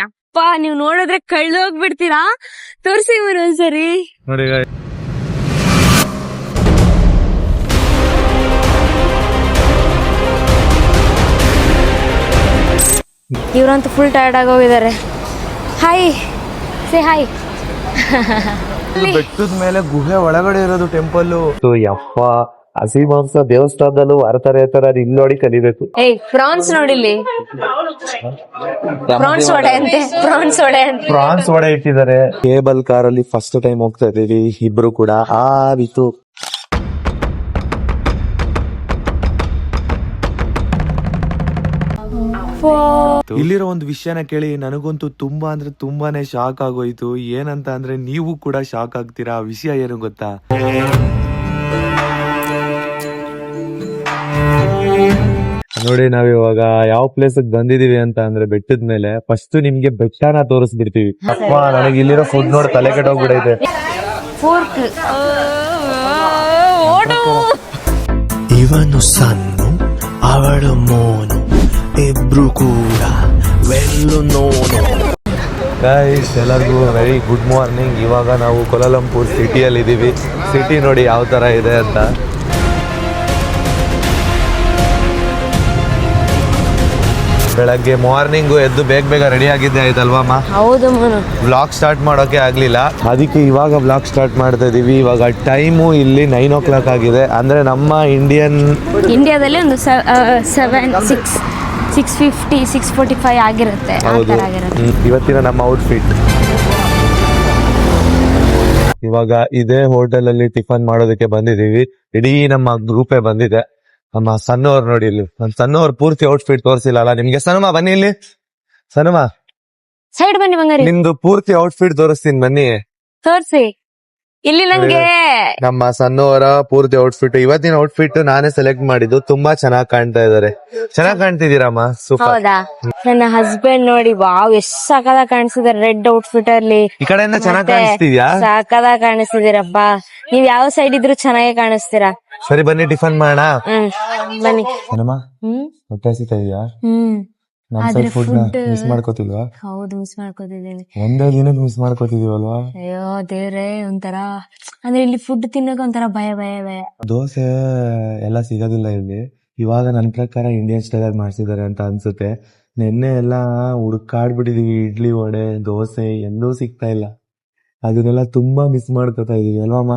ಯಪ್ಪ ನೀವ್ ನೋಡಿದ್ರೆ ಕಳ್ದೋಗ್ಬಿಡ್ತೀರಾ. ತೋರ್ಸಿ ಒಂದ್ಸರಿ ನೋಡಿ. ಇವ್ರಂತೂ ಫುಲ್ ಟಯರ್ಡ್ ಆಗೋಗಿದ್ದಾರೆ. Hi say hi. ಬೆಟ್ಟದ ಮೇಲೆ ಗುಹೆ ಒಳಗಡೆ ಇರೋದು ಟೆಂಪಲ್. ಯಪ್ಪ ಹಸಿ ಮಾಂಸ ದೇವಸ್ಥಾನದಲ್ಲೂ ಅರ್ತಾರೆ ಇರ್ತಾರೆ, ಇಲ್ಲಿ ನೋಡಿ ಕಲಿಬೇಕು. ಪ್ರಾನ್ಸ್ ನೋಡಿಲ್ಲಿ, ಪ್ರಾನ್ಸ್ ವಡೆ ಅಂತೆ, ಪ್ರಾನ್ಸ್ ವಡೆ ಅಂತೆ, ಪ್ರಾನ್ಸ್ ವಡೆ ಇಟ್ಟಿದ್ದಾರೆ. ಕೇಬಲ್ ಕಾರ್ ಅಲ್ಲಿ ಫಸ್ಟ್ ಟೈಮ್ ಹೋಗ್ತಾ ಇದೀವಿ ಇಬ್ರು ಕೂಡ. ಆವಿತು ಇಲ್ಲಿರೋ ಒಂದು ವಿಷಯನ ಕೇಳಿ ನನಗಂತೂ ತುಂಬಾ ಅಂದ್ರೆ ತುಂಬಾನೇ ಶಾಕ್ ಆಗೋಯ್ತು. ಏನಂತ ಅಂದ್ರೆ ನೀವು ಕೂಡ ಶಾಕ್ ಆಗ್ತೀರಾ. ಆ ವಿಷಯ ಏನು ಗೊತ್ತಾ? ನೋಡಿ, ನಾವಿವಾಗ ಯಾವ ಪ್ಲೇಸ್ ಬಂದಿದೀವಿ ಅಂತ ಅಂದ್ರೆ ಬೆಟ್ಟದ ಮೇಲೆ. ಫಸ್ಟ್ ನಿಮ್ಗೆ ಬೆಟ್ಟನ ತೋರಿಸ್ಬಿಡ್ತೀವಿ. ಅಪ್ಪ ನನಗೆ ಇಲ್ಲಿರೋ ಫುಡ್ ನೋಡಿ ತಲೆ ಕೆಟ್ಟೋಗ್ಬಿಡೈತೆ. ಇವನು ಸನ್ನು, ಅವಳು ಮೋನು, ಇಬ್ರು ಕೂಡ ವೆಲ್ಲು ನೋನು. ಗೈಸ್, ಎಲ್ಲರಿಗೂ ವೆರಿ ಗುಡ್ ಮಾರ್ನಿಂಗ್. ಇವಾಗ ನಾವು ಕೋಲಾಲಂಪುರ್ ಸಿಟಿಯಲ್ಲಿ ಇದ್ದೀವಿ. ಸಿಟಿ ನೋಡಿ ಯಾವ ತರ ಇದೆ ಅಂತ. ಬೆಳಗ್ಗೆ ಮಾರ್ನಿಂಗು ಎದ್ದು ಬೇಗ ರೆಡಿ ಆಗಿದ್ದೆ ಆಯ್ತಲ್ವಾ ಅಮ್ಮ? ಹೌದು. ವ್ಲಾಗ್ ಸ್ಟಾರ್ಟ್ ಮಾಡೋಕೆ ಆಗ್ಲಿಲ್ಲ, ಅದಕ್ಕೆ ಇವಾಗ ವ್ಲಾಗ್ ಸ್ಟಾರ್ಟ್ ಮಾಡ್ತಾ ಇದೀವಿ. ಇವಾಗ ಟೈಮು ಇಲ್ಲಿ 9 o'clock ಆಗಿದೆ. ಅಂದ್ರೆ ನಮ್ಮ ಇಂಡಿಯಾದಲ್ಲಿ ಒಂದು 6:50 6:45 ಆಗಿರುತ್ತೆ. ಇವತ್ತಿನ ನಮ್ಮ ಔಟ್ಫಿಟ್. ಇವಾಗ ಇದೇ ಹೋಟೆಲ್ ಅಲ್ಲಿ ಟಿಫನ್ ಮಾಡೋದಕ್ಕೆ ಬಂದಿದೀವಿ. ಇಡೀ ನಮ್ಮ ಗ್ರೂಪೇ ಬಂದಿದೆ. ನಮ್ಮ ಸಣ್ಣವ್ರು ನೋಡಿ, ಇಲ್ಲಿ ನನ್ನ ಸಣ್ಣವ್ರು ಪೂರ್ತಿ ಔಟ್ಫಿಟ್ ತೋರಿಸಿಲ್ಲ ಅಲ್ಲ ನಿಮ್ಗೆ. ಸನುಮಾ ಬನ್ನಿ ಇಲ್ಲಿ. ಸನುಮಾ ಸೈಡ್ ಬನ್ನಿ ಬಂಗಾರಿ, ನಿಮ್ದು ಪೂರ್ತಿ ಔಟ್ಫಿಟ್ ತೋರಿಸ್ತೀನಿ ಬನ್ನಿ. ತೋರ್ಸಿ ಇಲ್ಲಿ ನಂಗೆ. ನಮ್ಮ ಸಣ್ಣವರ ಪೂರ್ತಿ ಔಟ್ಫಿಟ್, ಇವತ್ತಿನ ಔಟ್ಫಿಟ್ ನಾನೇ ಸೆಲೆಕ್ಟ್ ಮಾಡಿದ್ದು. ತುಂಬಾ ಚೆನ್ನಾಗಿ ಕಾಣ್ತಾ ಇದಾರೆ. ಚೆನ್ನಾಗಿ ಕಾಣ್ತಿದ್ದೀರಮ್ಮ, ಸೂಪರ್. ಹೌದಾ? ನನ್ನ ಹಸ್ಬೆಂಡ್ ನೋಡಿ, ವಾವ್ ಎಷ್ಟ್ ಸಾಕದಾಗ ಕಾಣಿಸ್ತಿದಾರೆ ರೆಡ್ ಔಟ್ಫಿಟ್ ಅಲ್ಲಿ. ಈ ಕಡೆಯಿಂದ ಚೆನ್ನಾಗಿ ಕಾಣಿಸ್ತಿದ್ಯಾ? ಸಾಕದಾಗ ಕಾಣಿಸ್ತಿದ್ದೀರಪ್ಪ. ನೀವ್ ಯಾವ ಸೈಡ್ ಇದ್ರು ಚೆನ್ನಾಗಿ ಕಾಣಿಸ್ತೀರಾ. ಸರಿ ಬನ್ನಿ ಟಿಫನ್ ಮಾಡೋಣ. ಬನ್ನಿ. ಹೊಟ್ಟೆ ಹಸಿತಾ ಇದೆಯಾ? ನಮ್ ಸೈಡ್ ಫುಡ್ ಮಿಸ್ ಮಾಡ್ಕೋತಿಲ್ವಾ? ಹೌದು, ಮಿಸ್ ಮಾಡ್ಕೋತಿದ್ದೀನಿ. ಒಂದೇ ದಿನಕ್ಕೆ ಮಿಸ್ ಮಾಡ್ಕೋತಿದೀವಲ್ವಾ? ಅಯ್ಯೋ ದೇವ್ರೆ, ಒಂಥರ ಅಂದ್ರೆ ಇಲ್ಲಿ ಫುಡ್ ತಿನ್ನೋಕೆ ಒಂಥರ ಭಯ. ದೋಸೆ ಎಲ್ಲ ಸಿಗೋದಿಲ್ಲ ಇಲ್ಲಿ. ಇವಾಗ ನನ್ ಪ್ರಕಾರ ಇಂಡಿಯನ್ ಸ್ಟೈಲ್ ಮಾಡ್ಸಿದ್ದಾರೆ ಅಂತ ಅನ್ಸುತ್ತೆ. ನಿನ್ನೆ ಎಲ್ಲ ಹುಡುಕಾಡ್ಬಿಟ್ಟಿದೀವಿ. ಇಡ್ಲಿ, ವಡೆ, ದೋಸೆ ಎಲ್ಲೂ ಸಿಗ್ತಾ ಇಲ್ಲ. ಅದನ್ನೆಲ್ಲ ತುಂಬಾ ಮಿಸ್ ಮಾಡ್ಕೋತಾ ಇದೀವಿ ಅಲ್ವಮ್ಮ?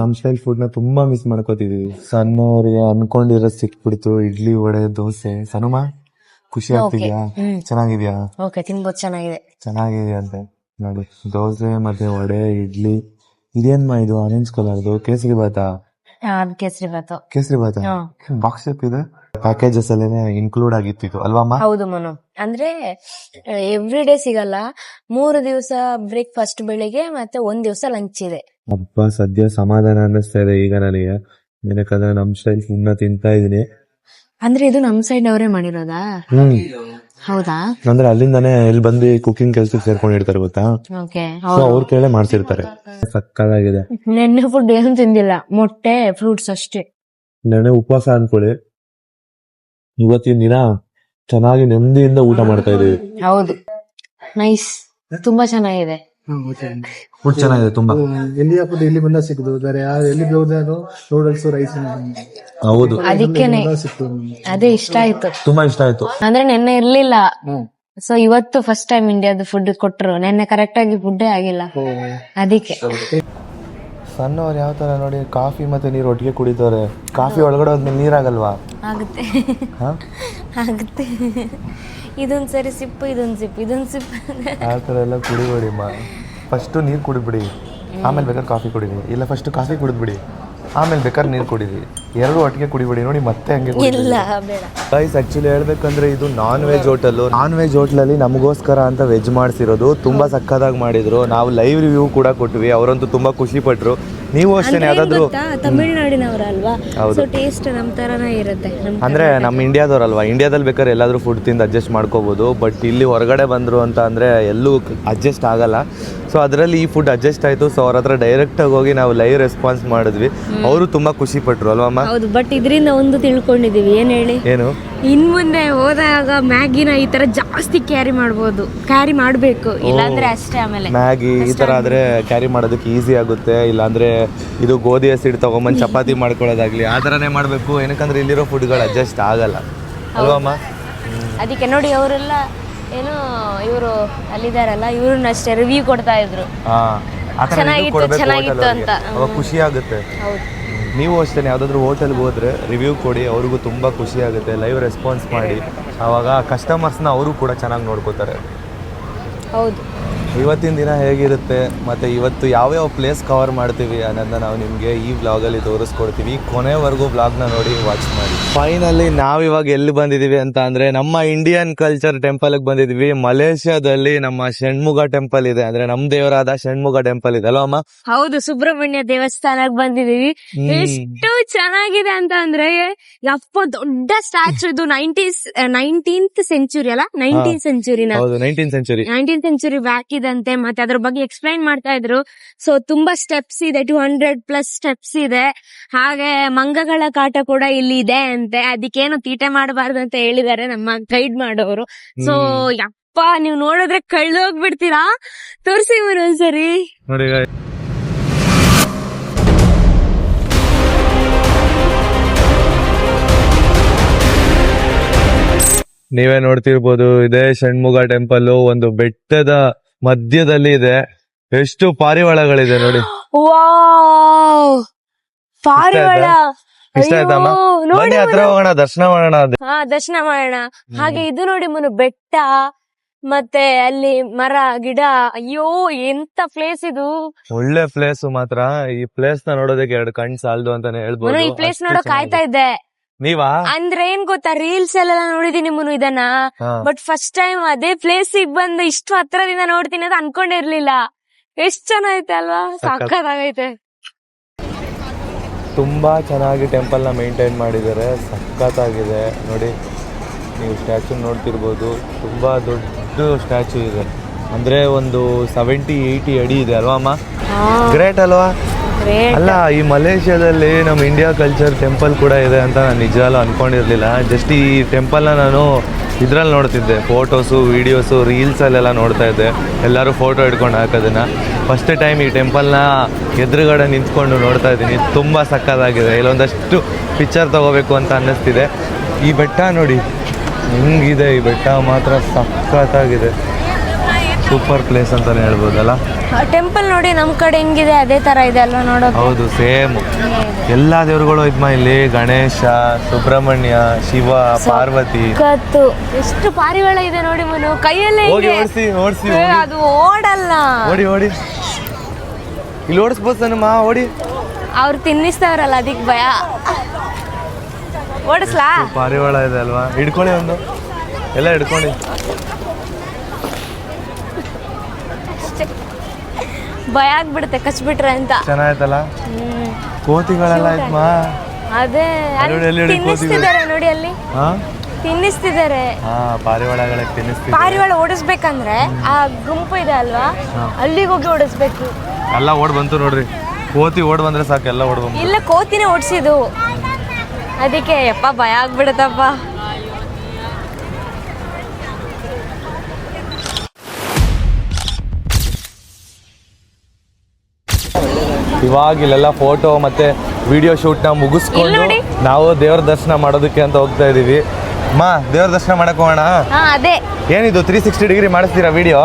ನಮ್ ಸ್ಟೈಲ್ ಫುಡ್ ನ ತುಂಬಾ ಮಿಸ್ ಮಾಡ್ಕೋತಿದೀವಿ. ಸಣ್ಣವ್ರಿಗೆ ಅನ್ಕೊಂಡಿರೋದ್ ಸಿಕ್ಬಿಡ್ತು, ಇಡ್ಲಿ, ವಡೆ, ದೋಸೆ. ಸನುಮಾ ಖುಷಿ ಆಗ್ತಿದ್ಯಾ? ಚೆನ್ನಾಗಿದ್ಯಾ? ತಿನ್ಬೋದು, ಚೆನ್ನಾಗಿದೆ ಅಂತೆ ನೋಡಿ. ದೋಸೆ ಮತ್ತೆ ವಡೆ, ಇಡ್ಲಿ. ಇದೇನ್ಮಾ ಇದು ಆರೆಂಜ್ ಕಲರ್ದು? ಕೇಸರಿ ಬಾತಾ? ಕೇಸರಿ ಬಾತ ಬಾಕ್ಸ್ ಇದೆ. ಪ್ಯಾಕೇಜಸ್ ಅಲ್ಲೇನೆ ಇನ್ಕ್ಲೂಡ್ ಆಗಿತ್ತು ಇದು ಅಲ್ವಮ್ಮ? ಹೌದು ಮನು. ಅಂದ್ರೆ ಎವ್ರಿ ಡೇ ಸಿಗಲ್ಲ. 3 ದಿವಸ ಬ್ರೇಕ್ಫಾಸ್ಟ್ ಬೆಳಿಗ್ಗೆ, ಮತ್ತೆ 1 ದಿವಸ ಲಂಚ್ ಇದೆ. ಅಬ್ಬಾ, ಸದ್ಯ ಸಮಾಧಾನ ಅನ್ನಿಸ್ತಾ ಇದೆ ಈಗ ನನಗೆ. ಏನಕ್ಕಂದ್ರೆ ನಮ್ ಸ್ಟೈಲ್ ಫುಡ್ ತಿಂತಾ ಇದೀನಿ. ಅಂದ್ರೆ ಇದು ನಮ್ ಸೈಡ್ ಅವರೇ ಮಾಡಿರೋದಾ? ಹೌದಾ? ಅಂದ್ರೆ ಅಲ್ಲಿಂದಾನೆ ಇಲ್ಲಿ ಬಂದು ಕುಕಿಂಗ್ ಕೆಲ್ಸಕ್ಕೆ ಸೇರ್ಕೊಂಡಿರ್ತಾರೆ ಗೊತ್ತಾ? ಅವ್ರ ಕೈಲೇ ಮಾಡ್ಸಿರ್ತಾರೆ. ಸಕ್ಕದಾಗಿದೆ. ನೆನ್ನೆ ಫುಡ್ ಏನು ತಿಂದಿಲ್ಲ, ಮೊಟ್ಟೆ, ಫ್ರೂಟ್ಸ್ ಅಷ್ಟೇ. ನೆನ್ನೆ ಉಪವಾಸ ಅನ್ಕೊಳ್ಳಿ. ಇವತ್ತಿನ ದಿನ ಚೆನ್ನಾಗಿ ನೆಮ್ಮದಿಯಿಂದ ಊಟ ಮಾಡ್ತಾ ಇದೀವಿ. ಹೌದು, ನೈಸ್, ತುಂಬಾ ಚೆನ್ನಾಗಿದೆ. ಫುಡ್ ಚೆನ್ನಾಗಿದೆ ತುಂಬಾ. ಇಂಡಿಯಾ ಫುಡ್ ಇಲ್ಲಿ ಬಂದ ಸಿಗುದು, ಬೇರೆ ಎಲ್ಲಿ ಹೋದ್ರು ನೂಡಲ್ಸ್, ರೈಸ್. ಹೌದು, ಅದಕ್ಕೇನೆ ಅದೇ ಇಷ್ಟ ಆಯ್ತು, ತುಂಬಾ ಇಷ್ಟ ಆಯ್ತು. ಅಂದ್ರೆ ನೆನ್ನೆ ಇರ್ಲಿಲ್ಲ, ಸೊ ಇವತ್ತು ಫಸ್ಟ್ ಟೈಮ್ ಇಂಡಿಯಾದ ಫುಡ್ ಕೊಟ್ರು. ನೆನ್ನೆ ಕರೆಕ್ಟ್ ಆಗಿ ಫುಡ್ಡೇ ಆಗಿಲ್ಲ, ಅದಕ್ಕೆ. ಸಣ್ಣವ್ರು ಯಾವ ತರ ನೋಡಿ, ಕಾಫಿ ಮತ್ತೆ ನೀರು ಒಟ್ಟಿಗೆ ಕುಡಿತಾರೆ. ಕಾಫಿ ಒಳಗಡೆ ಹೋದ್ಮೇಲೆ ನೀರಾಗಲ್ವಾ? ಆಗುತ್ತೆ ಆಗುತ್ತೆ. ಇದೊಂದ್ ಸರಿ ಸಿಪ್ಪು, ಇದೊಂದ್ ಸಿಪ್ಪು ಆ ತರ ಎಲ್ಲ ಕುಡಿಬೇಡಿ. ಫಸ್ಟ್ ನೀರು ಕುಡಿದ್ಬಿಡಿ, ಆಮೇಲೆ ಬೇಕಾದ್ರೆ ಕಾಫಿ ಕುಡಿರಿ. ಇಲ್ಲ ಫಸ್ಟ್ ಕಾಫಿ ಕುಡಿದ್ಬಿಡಿ, ಆಮೇಲೆ ಬೇಕಾದ್ರೆ ನೀರು ಕುಡಿರಿ. ಎರಡು ಒಟ್ಟಿಗೆ ಕುಡಿಬೇಡಿ ನೋಡಿ, ಮತ್ತೆ ಹಂಗೆ ಗೈಸ್. ಆಕ್ಚುಲಿ ಹೇಳ್ಬೇಕಂದ್ರೆ ಇದು non veg hotel. Non veg ಹೋಟ್ಲಲ್ಲಿ ನಮಗೋಸ್ಕರ ಅಂತ ವೆಜ್ ಮಾಡಿಸಿರೋದು. ತುಂಬಾ ಸಕ್ಕದಾಗಿ ಮಾಡಿದ್ರು. ನಾವು ಲೈವ್ ರಿವ್ಯೂ ಕೂಡ ಕೊಟ್ವಿ, ಅವರಂತೂ ತುಂಬಾ ಖುಷಿ ಪಟ್ರು. ನೀವು ಅಷ್ಟೇ ಯಾವ್ದಾದ್ರು ತಮಿಳ್ನಾಡಿನವರಲ್ವಾ, ಸೊ ಟೇಸ್ಟ್ ನಮ್ ತರನೇ ಇರುತ್ತೆ. ಅಂದ್ರೆ ನಮ್ಮ ಇಂಡಿಯಾದವ್ರಲ್ವಾ, ಇಂಡಿಯಾದಲ್ಲಿ ಬೇಕಾದ್ರೆ ಎಲ್ಲಾದ್ರೂ ಫುಡ್ ತಿಂದು ಅಡ್ಜಸ್ಟ್ ಮಾಡ್ಕೋಬಹುದು. ಬಟ್ ಇಲ್ಲಿ ಹೊರಗಡೆ ಬಂದ್ರು ಅಂತ ಅಂದ್ರೆ ಎಲ್ಲೂ ಅಡ್ಜಸ್ಟ್ ಆಗಲ್ಲ. ಸೊ ಅದರಲ್ಲಿ ಈ ಫುಡ್ ಅಡ್ಜಸ್ಟ್ ಆಯ್ತು. ಸೊ ಅವ್ರ ಹತ್ರ ಡೈರೆಕ್ಟ್ ಆಗಿ ಹೋಗಿ ನಾವು ಲೈವ್ ರೆಸ್ಪಾನ್ಸ್ ಮಾಡಿದ್ವಿ. ಅವರು ತುಂಬಾ ಖುಷಿ ಪಟ್ರು ಅಲ್ವಮ್ಮ? ಅಲ್ವಮ್ಮ? ಹೌದು, ಬಟ್ ಇದರಿಂದ ಒಂದು ತಿಳ್ಕೊಂಡಿದೀವಿ. ಏನ್ ಹೇಳಿ? ಏನು? ಇನ್ ಮುಂದೆ ಹೋದಾಗ ಮ್ಯಾಗಿನ ಈ ತರ ಜಾಸ್ತಿ ಕ್ಯಾರಿ ಮಾಡ್ಬೇಕು, ಇಲ್ಲಾಂದ್ರೆ ಅಷ್ಟೇ. ಆಮೇಲೆ ಮ್ಯಾಗಿ ಈ ತರ ಆದ್ರೆ ಕ್ಯಾರಿ ಮಾಡೋದಕ್ಕೆ ಈಸಿ ಆಗುತ್ತೆ. ಇಲ್ಲಾಂದ್ರೆ ಇದು ಗೋಧಿ ಹಸಿಟ್ಟು ತಗೊಂಬಂದು ಚಪಾತಿ ಮಾಡ್ಕೊಳ್ಳೋದಾಗ್ಲಿ ಆ ಥರನೇ ಮಾಡಬೇಕು. ಏನಕ್ಕಂದ್ರೆ ಇಲ್ಲಿರೋ ಫುಡ್ಗಳು ಅಡ್ಜಸ್ಟ್ ಆಗಲ್ಲ ಅಲ್ವಮ್ಮ? ಅದಕ್ಕೆ ನೋಡಿ ಅವರೆಲ್ಲ ಏನೋ ಇವರು ಅಲ್ಲಿದಾರಲ್ಲ, ಇವ್ರನ್ನ ಅಷ್ಟೇ ರಿವ್ಯೂ ಕೊಡ್ತಾ ಇದ್ರು. ಚೆನ್ನಾಗಿತ್ತು ಅಂತ. ಅವಾಗ ಖುಷಿ ಆಗುತ್ತೆ. ಹೌದು, ನೀವು ಅಷ್ಟೇ ಯಾವುದಾದ್ರೂ ಹೋಟೆಲ್ಗೆ ಹೋದ್ರೆ ರಿವ್ಯೂ ಕೊಡಿ, ಅವ್ರಿಗೂ ತುಂಬ ಖುಷಿ ಆಗುತ್ತೆ. ಲೈವ್ ರೆಸ್ಪಾನ್ಸ್ ಮಾಡಿ, ಆವಾಗ ಕಸ್ಟಮರ್ಸ್ನ ಅವರು ಕೂಡ ಚೆನ್ನಾಗಿ ನೋಡ್ಕೋತಾರೆ. ಹೌದು. ಇವತ್ತಿನ ದಿನ ಹೇಗಿರುತ್ತೆ ಮತ್ತು ಇವತ್ತು ಯಾವ್ಯಾವ ಪ್ಲೇಸ್ ಕವರ್ ಮಾಡ್ತೀವಿ ಅನ್ನೋದನ್ನ ನಾವು ನಿಮಗೆ ಈ ವ್ಲಾಗಲ್ಲಿ ತೋರಿಸ್ಕೊಡ್ತೀವಿ. ಕೊನೆವರೆಗೂ ವ್ಲಾಗ್ನ ನೋಡಿ ವಾಚ್ ಮಾಡಿ. ಫೈನಲಿ ನಾವಿವಾಗ ಎಲ್ಲಿ ಬಂದಿದ್ದೀವಿ ಅಂತ ಅಂದರೆ ನಮ್ಮ ಇಂಡಿಯನ್ ಕಲ್ಚರ್ ಟೆಂಪಲ್ಗೆ ಬಂದಿದ್ದೀವಿ. ಮಲೇಷ್ಯಾದಲ್ಲಿ ನಮ್ಮ ಷಣ್ಮುಗ ಟೆಂಪಲ್ ಇದೆ, ಅಂದರೆ ನಮ್ಮ ದೇವರಾದ ಷಣ್ಮುಗ ಟೆಂಪಲ್ ಇದೆ ಅಲ್ವಾ ಅಮ್ಮ? ಹೌದು, ಸುಬ್ರಹ್ಮಣ್ಯ ದೇವಸ್ಥಾನಕ್ಕೆ ಬಂದಿದೀವಿ. ಎಷ್ಟು ಚೆನ್ನಾಗಿದೆ ಅಂತ ಅಂದ್ರೆ, ಯಪ್ಪ ದೊಡ್ಡ ಸ್ಟ್ಯಾಚು. ಇದು 19th ಸೆಂಚುರಿ ಅಲ್ಲ, 19th ಸೆಂಚುರಿನ, 19th ಸೆಂಚುರಿ ಬ್ಯಾಕ್ ಇದಂತೆ. ಮತ್ತೆ ಅದ್ರ ಬಗ್ಗೆ ಎಕ್ಸ್ಪ್ಲೈನ್ ಮಾಡ್ತಾ ಇದ್ರು. ಸೊ ತುಂಬಾ ಸ್ಟೆಪ್ಸ್ ಇದೆ, 200+ ಸ್ಟೆಪ್ಸ್ ಇದೆ. ಹಾಗೆ ಮಂಗಗಳ ಕಾಟ ಕೂಡ ಇಲ್ಲಿ ಇದೆ ಅಂತೆ. ಅದಕ್ಕೇನು ತೀಟೆ ಮಾಡಬಾರ್ದು ಅಂತ ಹೇಳಿದ್ದಾರೆ ನಮ್ಮ ಗೈಡ್ ಮಾಡೋರು. ಸೊ ಯಪ್ಪ, ನೀವು ನೋಡಿದ್ರೆ ಕಳ್ದೋಗ್ಬಿಡ್ತೀರಾ. ತೋರ್ಸಿ ಒಂದ್ಸರಿ ನೋಡಿ. ನೀವೇ ನೋಡ್ತಿರ್ಬೋದು, ಇದೇ ಷಣ್ಮುಗ ಟೆಂಪಲ್ ಒಂದು ಬೆಟ್ಟದ ಮಧ್ಯದಲ್ಲಿ ಇದೆ. ಎಷ್ಟು ಪಾರಿವಾಳಗಳಿದೆ ನೋಡಿ. ವಾವ್, ಪಾರಿವಾಳ. ಇಷ್ಟ ಆಯ್ತಮ್ಮ? ಬನ್ನಿ ಹತ್ರ ಹೋಗೋಣ, ದರ್ಶನ ಮಾಡೋಣ. ದರ್ಶನ ಮಾಡೋಣ. ಹಾಗೆ ಇದು ನೋಡಿ ಮನು, ಬೆಟ್ಟ ಮತ್ತೆ ಅಲ್ಲಿ ಮರ ಗಿಡ. ಅಯ್ಯೋ, ಎಂತ ಪ್ಲೇಸ್ ಇದು. ಒಳ್ಳೆ ಪ್ಲೇಸ್ ಮಾತ್ರ. ಈ ಪ್ಲೇಸ್ ನ ನೋಡೋದಕ್ಕೆ 2 ಕಣ್ ಸಾಲದು ಅಂತಾನೆ ಹೇಳ್ಬೋದು. ಈ ಪ್ಲೇಸ್ ನೋಡೋ ಕಾಯ್ತಾ ಇದ್ದೆ. ನೀವಾ? ಅಂದ್ರೆ ಏನ್ ಗೊತ್ತಾ, ರೀಲ್ಸ್ ಎಲ್ಲ ನೋಡಿದೀನಿ ಮುನು ಇದನ್ನ. ಬಟ್ ಫಸ್ಟ್ ಟೈಮ್ ಅದೇ ಪ್ಲೇಸ್ ಬಂದು ಇಷ್ಟು ಹತ್ರದಿಂದ ನೋಡ್ತೀನಿ ಅಂತ ಅನ್ಕೊಂಡಿರ್ಲಿಲ್ಲ. ಎಷ್ಟ್ ಚೆನ್ನಾಗೈತೆ ಅಲ್ವಾ, ಸಕ್ಕತ್ತಾಗೈತೆ. ತುಂಬಾ ಚೆನ್ನಾಗಿ ಟೆಂಪಲ್ ನ ಮೇಂಟೈನ್ ಮಾಡಿದ್ದಾರೆ, ಸಕ್ಕತ್ತಾಗಿದೆ ನೋಡಿ. ನೀವು ಸ್ಟ್ಯಾಚು ನೋಡ್ತಿರ್ಬೋದು, ತುಂಬಾ ದೊಡ್ಡ ಸ್ಟ್ಯಾಚು ಇದೆ. ಅಂದ್ರೆ ಒಂದು 70-80 ಅಡಿ ಇದೆ ಅಲ್ವಾ ಅಮ್ಮ? ಗ್ರೇಟ್ ಅಲ್ವಾ? ಅಲ್ಲ, ಈ ಮಲೇಷ್ಯಾದಲ್ಲಿ ನಮ್ಮ ಇಂಡಿಯಾ ಕಲ್ಚರ್ ಟೆಂಪಲ್ ಕೂಡ ಇದೆ ಅಂತ ನಾನು ನಿಜವಲ್ಲೂ ಅನ್ಕೊಂಡಿರ್ಲಿಲ್ಲ. ಜಸ್ಟ್ ಈ ಟೆಂಪಲ್ನ ನಾನು ಇದ್ರಲ್ಲಿ ನೋಡ್ತಿದ್ದೆ, ಫೋಟೋಸು, ವೀಡಿಯೋಸು, ರೀಲ್ಸಲ್ಲೆಲ್ಲ ನೋಡ್ತಾ ಇದ್ದೆ. ಎಲ್ಲರೂ ಫೋಟೋ ಹಿಡ್ಕೊಂಡು ಹಾಕೋದನ್ನ. ಫಸ್ಟ್ ಟೈಮ್ ಈ ಟೆಂಪಲ್ನ ಎದುರುಗಡೆ ನಿಂತ್ಕೊಂಡು ನೋಡ್ತಾ ಇದ್ದೀನಿ. ತುಂಬ ಸಕ್ಕತ್ತಾಗಿದೆ. ಇಲ್ಲೊಂದಷ್ಟು ಪಿಕ್ಚರ್ ತಗೋಬೇಕು ಅಂತ ಅನ್ನಿಸ್ತಿದೆ. ಈ ಬೆಟ್ಟ ನೋಡಿ ಹೆಂಗಿದೆ, ಈ ಬೆಟ್ಟ ಮಾತ್ರ ಸಕ್ಕತ್ತಾಗಿದೆ. ಸೂಪರ್ ಪ್ಲೇಸ್ ಅಂತಾನೆ ಹೇಳ್ಬೋದಲ್ಲ. ಟೆಂಪಲ್ ನೋಡಿ ನಮ್ ಕಡೆ ಹೆಂಗಿದೆ ಅದೇ ತರ ಇದೆ ಅಲ್ವಾ ನೋಡೋಕೆ? ಹೌದು, ಸೇಮ್. ಎಲ್ಲಾ ದೇವರುಗಳು ಇದ್ಮ ಇಲ್ಲಿ, ಗಣೇಶ, ಸುಬ್ರಹ್ಮಣ್ಯ, ಶಿವ, ಪಾರ್ವತಿ. ಎಷ್ಟು ಪಾರಿವಾಳ ಇದೆ ನೋಡಿ ಮನು, ಕೈಯಲ್ಲೇ ಓಡಿಸಿ ಅದು ಓಡಲ್ಲ. ಓಡಿ ಇಲ್ಲಿ ಓಡಿಸ್ಬೋದು ನಮ್ಮ ಓಡಿ. ಅವ್ರು ತಿನ್ನಿಸ್ತವ್ರಲ್ಲ ಅದಕ್ಕೆ ಭಯ. ಓಡಿಸ್ಲಾ? ಪಾರಿವಾಳ ಇದೆ ಅಲ್ವಾ, ಹಿಡ್ಕೊಳ್ಳಿ ಒಂದು, ಎಲ್ಲ ಹಿಡ್ಕೊಳ್ಳಿ. ಭಯ ಆಗ್ಬಿಡುತ್ತೆ ಕಚ್ಬಿಟ್ರೆ ಅಂತ. ಚೆನ್ನಾಯ್ತಲ್ಲ. ಕೋತಿಗಳೆಲ್ಲ ಇದ್ಮಾ? ಅದೇ ತಿನ್ನಿಸ್ತಿದ್ದಾರೆ ನೋಡಿ, ಅಲ್ಲಿ ತಿನ್ನಿಸ್ತಿದ್ದಾರೆ. ಪಾರಿವಾಳಗಳಿಗೆ ತಿನ್ನಿಸ್ತಿದ್ದಾರೆ. ಪಾರಿವಾಳ ಓಡಿಸ್ಬೇಕಂದ್ರೆ ಆ ಗುಂಪು ಇದೆ ಅಲ್ವಾ, ಅಲ್ಲಿಗೆ ಹೋಗಿ ಓಡಿಸ್ಬೇಕು. ಎಲ್ಲ ಓಡ್ ಬಂತು ನೋಡ್ರಿ. ಕೋತಿ ಓಡ್ ಬಂದ್ರೆ ಸಾಕು, ಎಲ್ಲ ಓಡ್ ಬಂತು. ಇಲ್ಲ, ಕೋತಿನೇ ಓಡಿಸಿದ್ದು. ಅದಕ್ಕೆ ಯಪ್ಪ ಭಯ ಆಗ್ಬಿಡುತ್ತಪ್ಪ. ಇವಾಗ ಇಲ್ಲೆಲ್ಲ ಫೋಟೋ ಮತ್ತೆ ವಿಡಿಯೋ ಶೂಟ್ ನ ಮುಗಿಸ್ಕೊಂಡು ನಾವು ದೇವ್ರ ದರ್ಶನ ಮಾಡೋದಕ್ಕೆ ಅಂತ ಹೋಗ್ತಾ ಇದೀವಿ. ಅಮ್ಮ, ದೇವ್ರ ದರ್ಶನ ಮಾಡಕ್ ಹೋಗೋಣ. ಅದೇ ಏನಿದು 360 ಡಿಗ್ರಿ ಮಾಡಿಸ್ತೀರಾ ವಿಡಿಯೋ?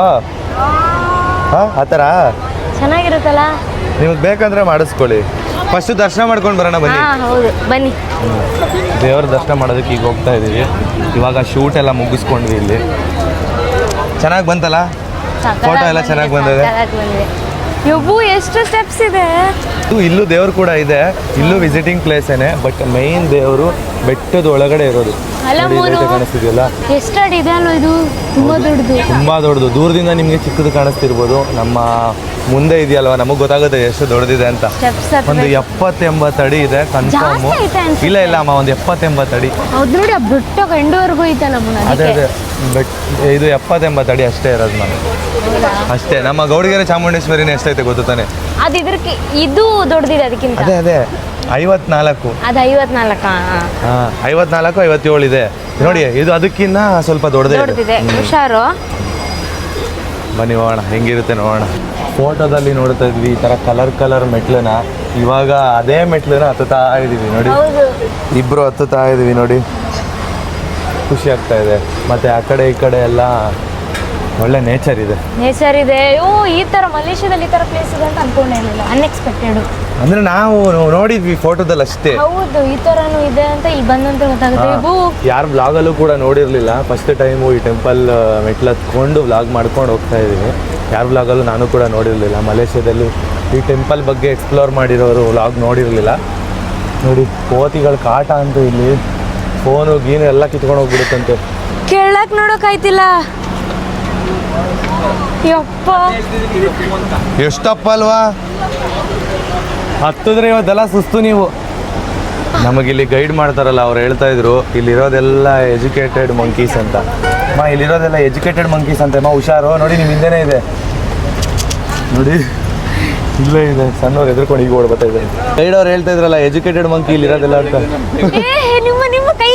ಆತರ ಚೆನ್ನಾಗಿರುತ್ತಲ್ಲ. ನಿಮಗೆ ಬೇಕಂದ್ರೆ ಮಾಡಿಸ್ಕೊಳ್ಳಿ. ಫಸ್ಟ್ ದರ್ಶನ ಮಾಡ್ಕೊಂಡು ಬರೋಣ ಬನ್ನಿ. ಹೌದು, ಬನ್ನಿ. ದೇವ್ರ ದರ್ಶನ ಮಾಡೋದಕ್ಕೆ ಈಗ ಹೋಗ್ತಾ ಇದೀವಿ. ಇವಾಗ ಶೂಟ್ ಎಲ್ಲ ಮುಗಿಸ್ಕೊಂಡ್ವಿ. ಇಲ್ಲಿ ಚೆನ್ನಾಗಿ ಬಂತಲ್ಲ, ಫೋಟೋ ಎಲ್ಲ ಚೆನ್ನಾಗಿ ಬಂದಿದೆ. ಎಷ್ಟು ಸ್ಟೆಪ್ಸ್ ಇದೆ. ಇಲ್ಲೂ ದೇವ್ರು ಕೂಡ ಇದೆ. ಇಲ್ಲೂ ವಿಸಿಟಿಂಗ್ ಪ್ಲೇಸ್ ಏನೇ, ಬಟ್ ಮೈನ್ ದೇವರು ಬೆಟ್ಟದ ಒಳಗಡೆ ಇರೋದು. ಕಾಣಿಸ್ತಿದೆಯಲ್ಲ, ಎಷ್ಟು ಅಡಿ ಇದೆ ಅಲ್ವಾ ಇದು? ತುಂಬಾ ದೊಡ್ಡದು. ದೂರದಿಂದ ನಿಮ್ಗೆ ಚಿಕ್ಕದು ಕಾಣಿಸ್ತಿರ್ಬೋದು. ನಮ್ಮ ಮುಂದೆ ಇದೆಯಲ್ವಾ, ನಮಗ್ ಗೊತ್ತಾಗುತ್ತೆ ಎಷ್ಟು ದೊಡ್ಡದಿದೆ ಅಂತ. ಒಂದು 70-80 ಅಡಿ ಇದೆ ಕನ್ಫರ್ಮ್. ಇಲ್ಲ ಅಮ್ಮ, ಒಂದು 70-80 ಅಡಿ. ನೋಡಿ, ಆ ಬೆಟ್ಟ ಎಂಡವರೆಗೂ ಐತಲ್ಲ. ಅದೇ ಇದು 70-80 ಅಡಿ ಅಷ್ಟೇ ಇರೋದು ನಮಗೆ, ಅಷ್ಟೇ. ನಮ್ಮ ಗೌಡಗೆರೆ ಚಾಮುಂಡೇಶ್ವರಿನೇ ಎಷ್ಟೈತೆ ಗೊತ್ತಾನೆ? ಇದು ದೊಡ್ಡದಿದೆ ಅದಕ್ಕಿಂತ. ಅದೇ 54. ಅದು 54. ಹಾ 54, 57 ಇದೆ ನೋಡಿ. ಇದು ಅದಕ್ಕಿನ್ನ ಸ್ವಲ್ಪ ದೊಡ್ಡದೇ ದೊಡ್ಡದಿದೆ. ಹುಷಾರು. ಬನ್ನಿ ಹೋಗೋಣ ಹೆಂಗಿರುತ್ತೆ ನೋಡೋಣ. ಫೋಟೋದಲ್ಲಿ ನೋಡ್ತಾ ಇದ್ವಿ ಈ ತರ ಕಲರ್ ಮೆಟ್ಲನ್ನ, ಇವಾಗ ಅದೇ ಮೆಟ್ಲನ್ನ ಹತ್ತುತ್ತಾ ಇದೀವಿ ನೋಡಿ. ಹೌದು. ಇಬ್ರು ಹತ್ತುತ್ತಾ ಇದೀವಿ ನೋಡಿ, ಖುಷಿ ಆಗ್ತಾ ಇದೆ. ಮತ್ತೆ ಆ ಕಡೆ ಈ ಕಡೆ ಎಲ್ಲ ಒಳ್ಳೆ ನೇಚರ್ ಇದೆ. ಈ ತರ ಮಲೇಷ್ಯಾದಲ್ಲಿ ಈ ತರ ಪ್ಲೇಸ್ ಇದೆ ಅಂತ ಅನ್ಕೊಂಡೇ ಇರಲಿಲ್ಲ. ಅನ್ಎಕ್ಸ್ಪೆಕ್ಟೆಡ್. ಅಂದ್ರೆ ನಾವು ನೋಡಿದ್ವಿ ಫೋಟೋದಲ್ಲಿ ಅಷ್ಟೇ. ಹೌದು, ಈ ತರನು ಇದೆ ಅಂತ ಇಲ್ಲಿ ಬಂದಂತ ಗೊತ್ತಾಗುತ್ತೆ. ಯಾರು ವ್ಲಾಗಲ್ಲೂ ಕೂಡ ನೋಡಿರ್ಲಿಲ್ಲ. ಫಸ್ಟ್ ಟೈಮು ಈ ಟೆಂಪಲ್ ಮೆಟ್ಲು ಹತ್ಕೊಂಡು ವ್ಲಾಗ್ ಮಾಡ್ಕೊಂಡು ಹೋಗ್ತಾ ಇದೀವಿ. ಯಾರು ವ್ಲಾಗಲ್ಲೂ ನಾನು ಕೂಡ ನೋಡಿರಲಿಲ್ಲ. ಮಲೇಷ್ಯಾದಲ್ಲಿ ಈ ಟೆಂಪಲ್ ಬಗ್ಗೆ ಎಕ್ಸ್ಪ್ಲೋರ್ ಮಾಡಿರೋರು ವ್ಲಾಗ್ ನೋಡಿರಲಿಲ್ಲ ನೋಡಿ. ಕೋತಿಗಳ ಕಾಟ ಅಂತೂ ಇಲ್ಲಿ, ಫೋನು ಗೀನು ಎಲ್ಲ ಕಿತ್ಕೊಂಡು ಹೋಗ್ಬಿಡುತ್ತಂತೆ. ಕೇಳಕ್ ನೋಡಕ್ ಆಯ್ತಿಲ್ಲ. ಯಪ್ಪ ಎಷ್ಟಪ್ಪ ಅಲ್ವಾ, ಹತ್ತಿದ್ರೆ ಇವತ್ತೆಲ್ಲ ಸುಸ್ತು ನೀವು. ನಮಗಿಲ್ಲಿ ಗೈಡ್ ಮಾಡ್ತಾರಲ್ಲ, ಅವ್ರು ಹೇಳ್ತಾ ಇದ್ರು ಇಲ್ಲಿರೋದೆಲ್ಲ ಎಜುಕೇಟೆಡ್ ಮಂಕೀಸ್ ಅಂತ. ಇಲ್ಲಿರೋದೆಲ್ಲ ಎಜುಕೇಟೆಡ್ ಮಂಕೀಸ್ ಅಂತ. ಹುಷಾರು ನೋಡಿ, ನಿಮ್ಮ ಹಿಂದೆನೇ ಇದೆ ನೋಡಿ, ಇಲ್ಲೇ ಇದೆ. ಸಣ್ಣವ್ರು ಎದ್ರುಕೊಂಡು ಈಗ ಓಡ್ ಬರ್ತಾ ಇದ್ದಾರೆ. ಗೈಡ್ ಅವ್ರು ಹೇಳ್ತಾ ಇದ್ರಲ್ಲ ಎಜುಕೇಟೆಡ್ ಮಂಕಿ ಇಲ್ಲಿರೋದೆಲ್ಲ ಅಂತ. ನಿಮ್ಮ ಕೈ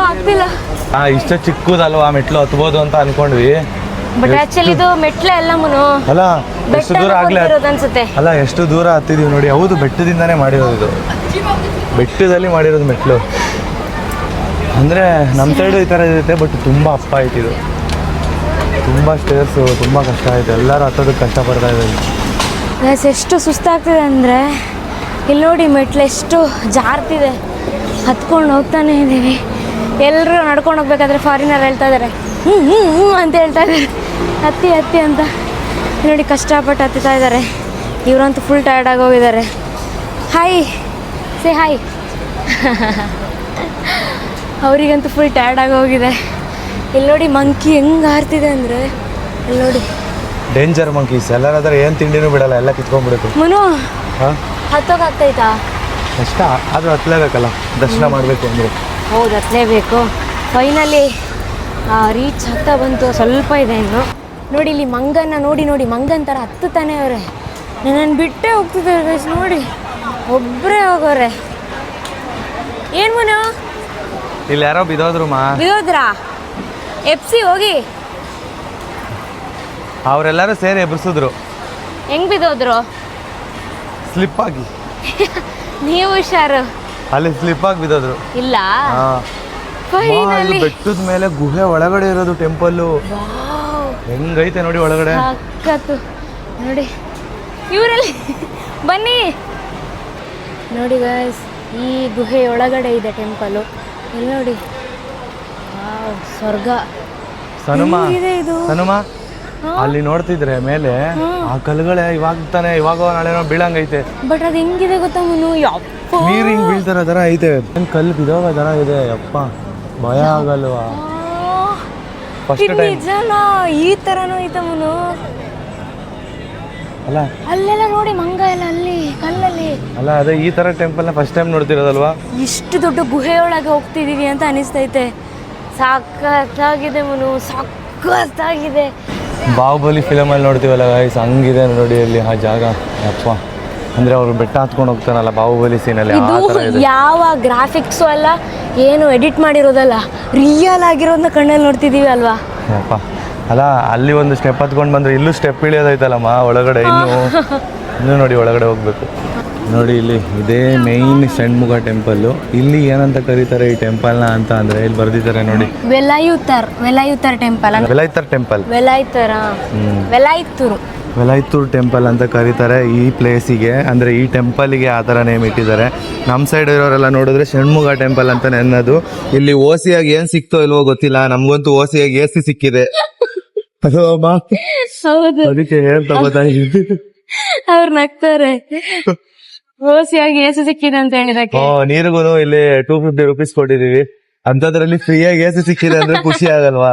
ಆಗ್ತಿಲ್ಲ. ಇಷ್ಟ ಚಿಕ್ಕದಲ್ವಾ ಮೆಟ್ಲು ಹತ್ಬೋದು ಅಂತ ಅನ್ಕೊಂಡ್ವಿ. ಬಟ್ ಆಕ್ಚುಲಿ ಇದು ಮೆಟ್ಲೆ ಎಲ್ಲ ಮುನು. ಅಲ್ಲ ಎಷ್ಟು ದೂರ ಆಗ್ಲೇ ಅನ್ಸುತ್ತೆ. ಅಲ್ಲ ಎಷ್ಟು ದೂರ ಹತ್ತಿದೀವಿ ನೋಡಿ. ಹೌದು, ಬೆಟ್ಟದಿಂದಾನೇ ಮಾಡಿರೋದು ಇದು, ಬೆಟ್ಟದಲ್ಲಿ ಮಾಡಿರೋದು ಮೆಟ್ಲು. ಅಂದ್ರೆ ನಮ್ಮ ಸೈಡು ಈ ಥರ ಇರುತ್ತೆ, ಬಟ್ ತುಂಬ ಅಪ್ಪ ಆಯ್ತು ಇದು. ತುಂಬ ಸ್ಟೇರ್ಸು, ತುಂಬ ಕಷ್ಟ ಆಯ್ತು. ಎಲ್ಲರೂ ಹತ್ತೋದಕ್ಕೆ ಕಷ್ಟಪಡ್ತಾ ಇದ್ದಾರೆ. ಎಷ್ಟು ಸುಸ್ತಾಗ್ತಿದೆ ಅಂದರೆ ಇಲ್ಲಿ ನೋಡಿ, ಮೆಟ್ಲು ಎಷ್ಟು ಜಾರ್ತಿದೆ. ಹತ್ಕೊಂಡು ಹೋಗ್ತಾನೆ ಇದ್ದೀವಿ. ಎಲ್ಲರೂ ನಡ್ಕೊಂಡು ಹೋಗ್ಬೇಕಾದ್ರೆ ಫಾರಿನರ್ ಹೇಳ್ತಾ ಇದ್ದಾರೆ ಹ್ಞೂ ಅಂತ ಹೇಳ್ತಾ ಇದ್ದಾರೆ, ಹತ್ತಿ ಅಂತ. ನೋಡಿ ಕಷ್ಟಪಟ್ಟು ಹತ್ತುತ್ತಾ ಇದ್ದಾರೆ. ಇವರಂತೂ ಫುಲ್ ಟಯರ್ಡ್ ಆಗೋಗಿದ್ದಾರೆ. Hi say hi. ಅವರಿಗಂತೂ ಫುಲ್ ಟಯರ್ಡ್ ಆಗೋಗಿದೆ. ಇಲ್ಲಿ ನೋಡಿ ಮಂಕಿ ಹೆಂಗೆ ಹಾರ್ತಿದೆ ಅಂದರೆ, ಇಲ್ಲಿ ನೋಡಿ ಡೇಂಜರ್ ಮಂಕೀಸ್. ಎಲ್ಲರಾದ್ರೆ ಏನು ತಿಂಡಿನೂ ಬಿಡಲ್ಲ, ಎಲ್ಲ ಕಿತ್ಕೊಂಡ್ಬಿಡುತ್ತೆ. ಮನು ಹಾಂ, ಹತ್ತೋಕಾಗ್ತೈತಾ? ಕಷ್ಟ ಆದರೂ ಹತ್ತಲೇಬೇಕಲ್ಲ, ದರ್ಶನ ಮಾಡಬೇಕು ಅಂದರೆ. ಹೌದು, ಹತ್ತಲೇಬೇಕು. ಫೈನಲಿ ರೀಚ್ ಹತ್ತ ಬಂತು. ಸ್ವಲ್ಪ ಇದೆ ಇನ್ನು. ನೋಡಿ ಇಲ್ಲಿ ಮಂಗನ್ನ ನೋಡಿ, ಮಂಗನ್ ಥರ ಹತ್ತುತ್ತಾನೆ ಅವರೇ. ನನ್ನನ್ನು ಬಿಟ್ಟೇ ಹೋಗ್ತಿದ್ದಾರೆ ಗೈಸ್. ನೋಡಿ ಒಬ್ಬರೇ ಹೋಗೋರೆ. ಏನು ಮನು, ಇಲ್ಲಿ ಯಾರೋ ಬಿದ್ದೋದ್ರು ಬಿದ್ದೋದ್ರಾ? ಎಪ್ಸಿ ಹೋಗಿ. ಅವರೆಲ್ಲರೂ ಸೇರಿ ಎಬ್ಬಿಸಿದ್ರು. ಹೆಂಗ್ ಬಿದ್ದೋದ್ರು? ಸ್ಲಿಪ್ ಆಗಿ. ನೀವು ಹುಷಾರು. ಅಲ್ಲಿ ಸ್ಲಿಪ್ ಆಗಿ ಬಿದ್ದೋದ್ರು. ಇಲ್ಲ, ಇಲ್ಲಿ ಬೆಟ್ಟದ ಮೇಲೆ ಗುಹೆ ಒಳಗಡೆ ಇರೋದು ಟೆಂಪಲ್ಲು. ಹೆಂಗೈತೆ ನೋಡಿ ಒಳಗಡೆ. ಸಕ್ಕತ್ತು ನೋಡಿ. ಇವರಲ್ಲಿ ಬನ್ನಿ ನೋಡಿ ಗೈಸ್, ಈ ಗುಹೆ ಒಳಗಡೆ ಇದೆ ಟೆಂಪಲ್ಲು. ಇಲ್ಲಿ ನೋಡಿ, ಸ್ವರ್ಗ. ಸನುಮ ಇದು ಅಲ್ಲಿ ನೋಡ್ತಿದ್ರೆ ಮೇಲೆ ಆ ಕಲ್ಲುಗಳೇ ಇವಾಗ ನಾಳೆನೋ ಬೀಳಂಗೈತೆ. ಬಟ್ ಅದು ಹೆಂಗಿದೆ ಗೊತ್ತಾ ಮುನು, ಯಪ್ಪ ನೀರು ಹಿಂಗ್ ಬೀಳ್ತಾರ ತರ ಐತೆ. ಕಲ್ಲು ಬಿದ್ದೋಗ ತರ ಇದೆ. ಯಪ್ಪ ಭಯ ಆಗಲ್ವಾ? ಫಸ್ಟ್ ಟೈಮ್ ನಿಜನಾ ಈ ತರನೂ ಐತೆ ಮುನು. ಅಲ್ಲ ಅಲ್ಲೆಲ್ಲ ನೋಡಿ ಮಂಗ ಎಲ್ಲ ಅಲ್ಲಿ ಕಲ್ಲಲ್ಲಿ. ಅಲ್ಲ ಅದೇ ಈ ತರ ಟೆಂಪಲ್ ನ ಫಸ್ಟ್ ಟೈಮ್ ನೋಡ್ತಿರೋದಲ್ವಾ? ಇಷ್ಟು ದೊಡ್ಡ ಗುಹೆಯೊಳಗೆ ಹೋಗ್ತಿದೀವಿ ಅಂತ ಅನಿಸ್ತೈತೆ. ಸಾಕಾಗಿದೆ ಮುನು, ಸಾಕಾಗಿದೆ. ಬಾಹುಬಲಿ ಫಿಲಮ್ ಅಲ್ಲಿ ನೋಡ್ತೀವಲ್ಲ ಗೈಸ್, ಹಂಗಿದೆ ನೋಡಿ ಅಲ್ಲಿ ಆ ಜಾಗ. ಯಪ್ಪ, ಅಂದ್ರೆ ಅವ್ರು ಬೆಟ್ಟ ಹತ್ಕೊಂಡು ಹೋಗ್ತಾರಲ್ಲ ಬಾಹುಬಲಿ ಸೀನಲ್ಲಿ, ಆ ತರ ಇದೆ. ಯಾವ ಗ್ರಾಫಿಕ್ಸು ಅಲ್ಲ, ಏನು ಎಡಿಟ್ ಮಾಡಿರೋದಲ್ಲ, ರಿಯಲ್ ಆಗಿರೋದನ್ನ ಕಣ್ಣಲ್ಲಿ ನೋಡ್ತಿದೀವಿ ಅಲ್ವಾ? ಯಪ್ಪ, ಅಲ್ಲ ಅಲ್ಲಿ ಒಂದು ಸ್ಟೆಪ್ ಹತ್ಕೊಂಡು ಬಂದ್ರೆ ಇಲ್ಲೂ ಸ್ಟೆಪ್ ಇಳಿಯೋದೈತಲ್ಲಮ್ಮ ಒಳಗಡೆ. ಇನ್ನೂ ನೋಡಿ ಒಳಗಡೆ ಹೋಗ್ಬೇಕು. ನೋಡಿ ಇಲ್ಲಿ ಇದೇ ಮೇಯ್ನ್ ಷಣ್ಮುಖ ಟೆಂಪಲ್ಲು. ಇಲ್ಲಿ ಏನಂತ ಕರೀತಾರೆ ಈ ಟೆಂಪಲ್ನ ಅಂತ ಅಂದ್ರೆ ಇಲ್ಲಿ ಬರ್ದಿದ್ದಾರೆ ನೋಡಿ, ವೆಲಾಯುತ್ತರ್ ಟೆಂಪಲ್. ವೆಲಾಯ್ತೂರ್ ಟೆಂಪಲ್ ಅಂತ ಕರೀತಾರೆ ಈ ಪ್ಲೇಸಿಗೆ. ಅಂದರೆ ಈ ಟೆಂಪಲ್ಗೆ ಆ ಥರ ನೇಮ್ ಇಟ್ಟಿದ್ದಾರೆ. ನಮ್ಮ ಸೈಡ್ ಇರೋರೆಲ್ಲ ನೋಡಿದ್ರೆ ಷಣ್ಮುಖ ಟೆಂಪಲ್ ಅಂತ ಅನ್ನೋದು. ಇಲ್ಲಿ ಓಸಿಯಾಗಿ ಏನು ಸಿಕ್ತೋ ಇಲ್ವೋ ಗೊತ್ತಿಲ್ಲ, ನಮಗಂತೂ ಓಸಿಯಾಗಿ AC ಸಿಕ್ಕಿದೆ. ಅದಕ್ಕೆ ಹೇಳ್ತಾ ಗೊತ್ತಾಗಿದ್ದು ಅವ್ರು ನಗ್ತಾರೆ. ಓಸಿಯಾಗಿ AC ಸಿಕ್ಕಿದೆ ಅಂತ ಹೇಳಿದಕ್ಕೆ. ನೀರಿಗೂ ಇಲ್ಲಿ 250 ರೂಪೀಸ್ ಕೊಟ್ಟಿದೀವಿ, ಅಂತದ್ರಲ್ಲಿ ಫ್ರೀಯಾಗಿ AC ಸಿಕ್ಕಿದೆ ಅಂದ್ರೆ ಖುಷಿ ಆಗಲ್ವಾ?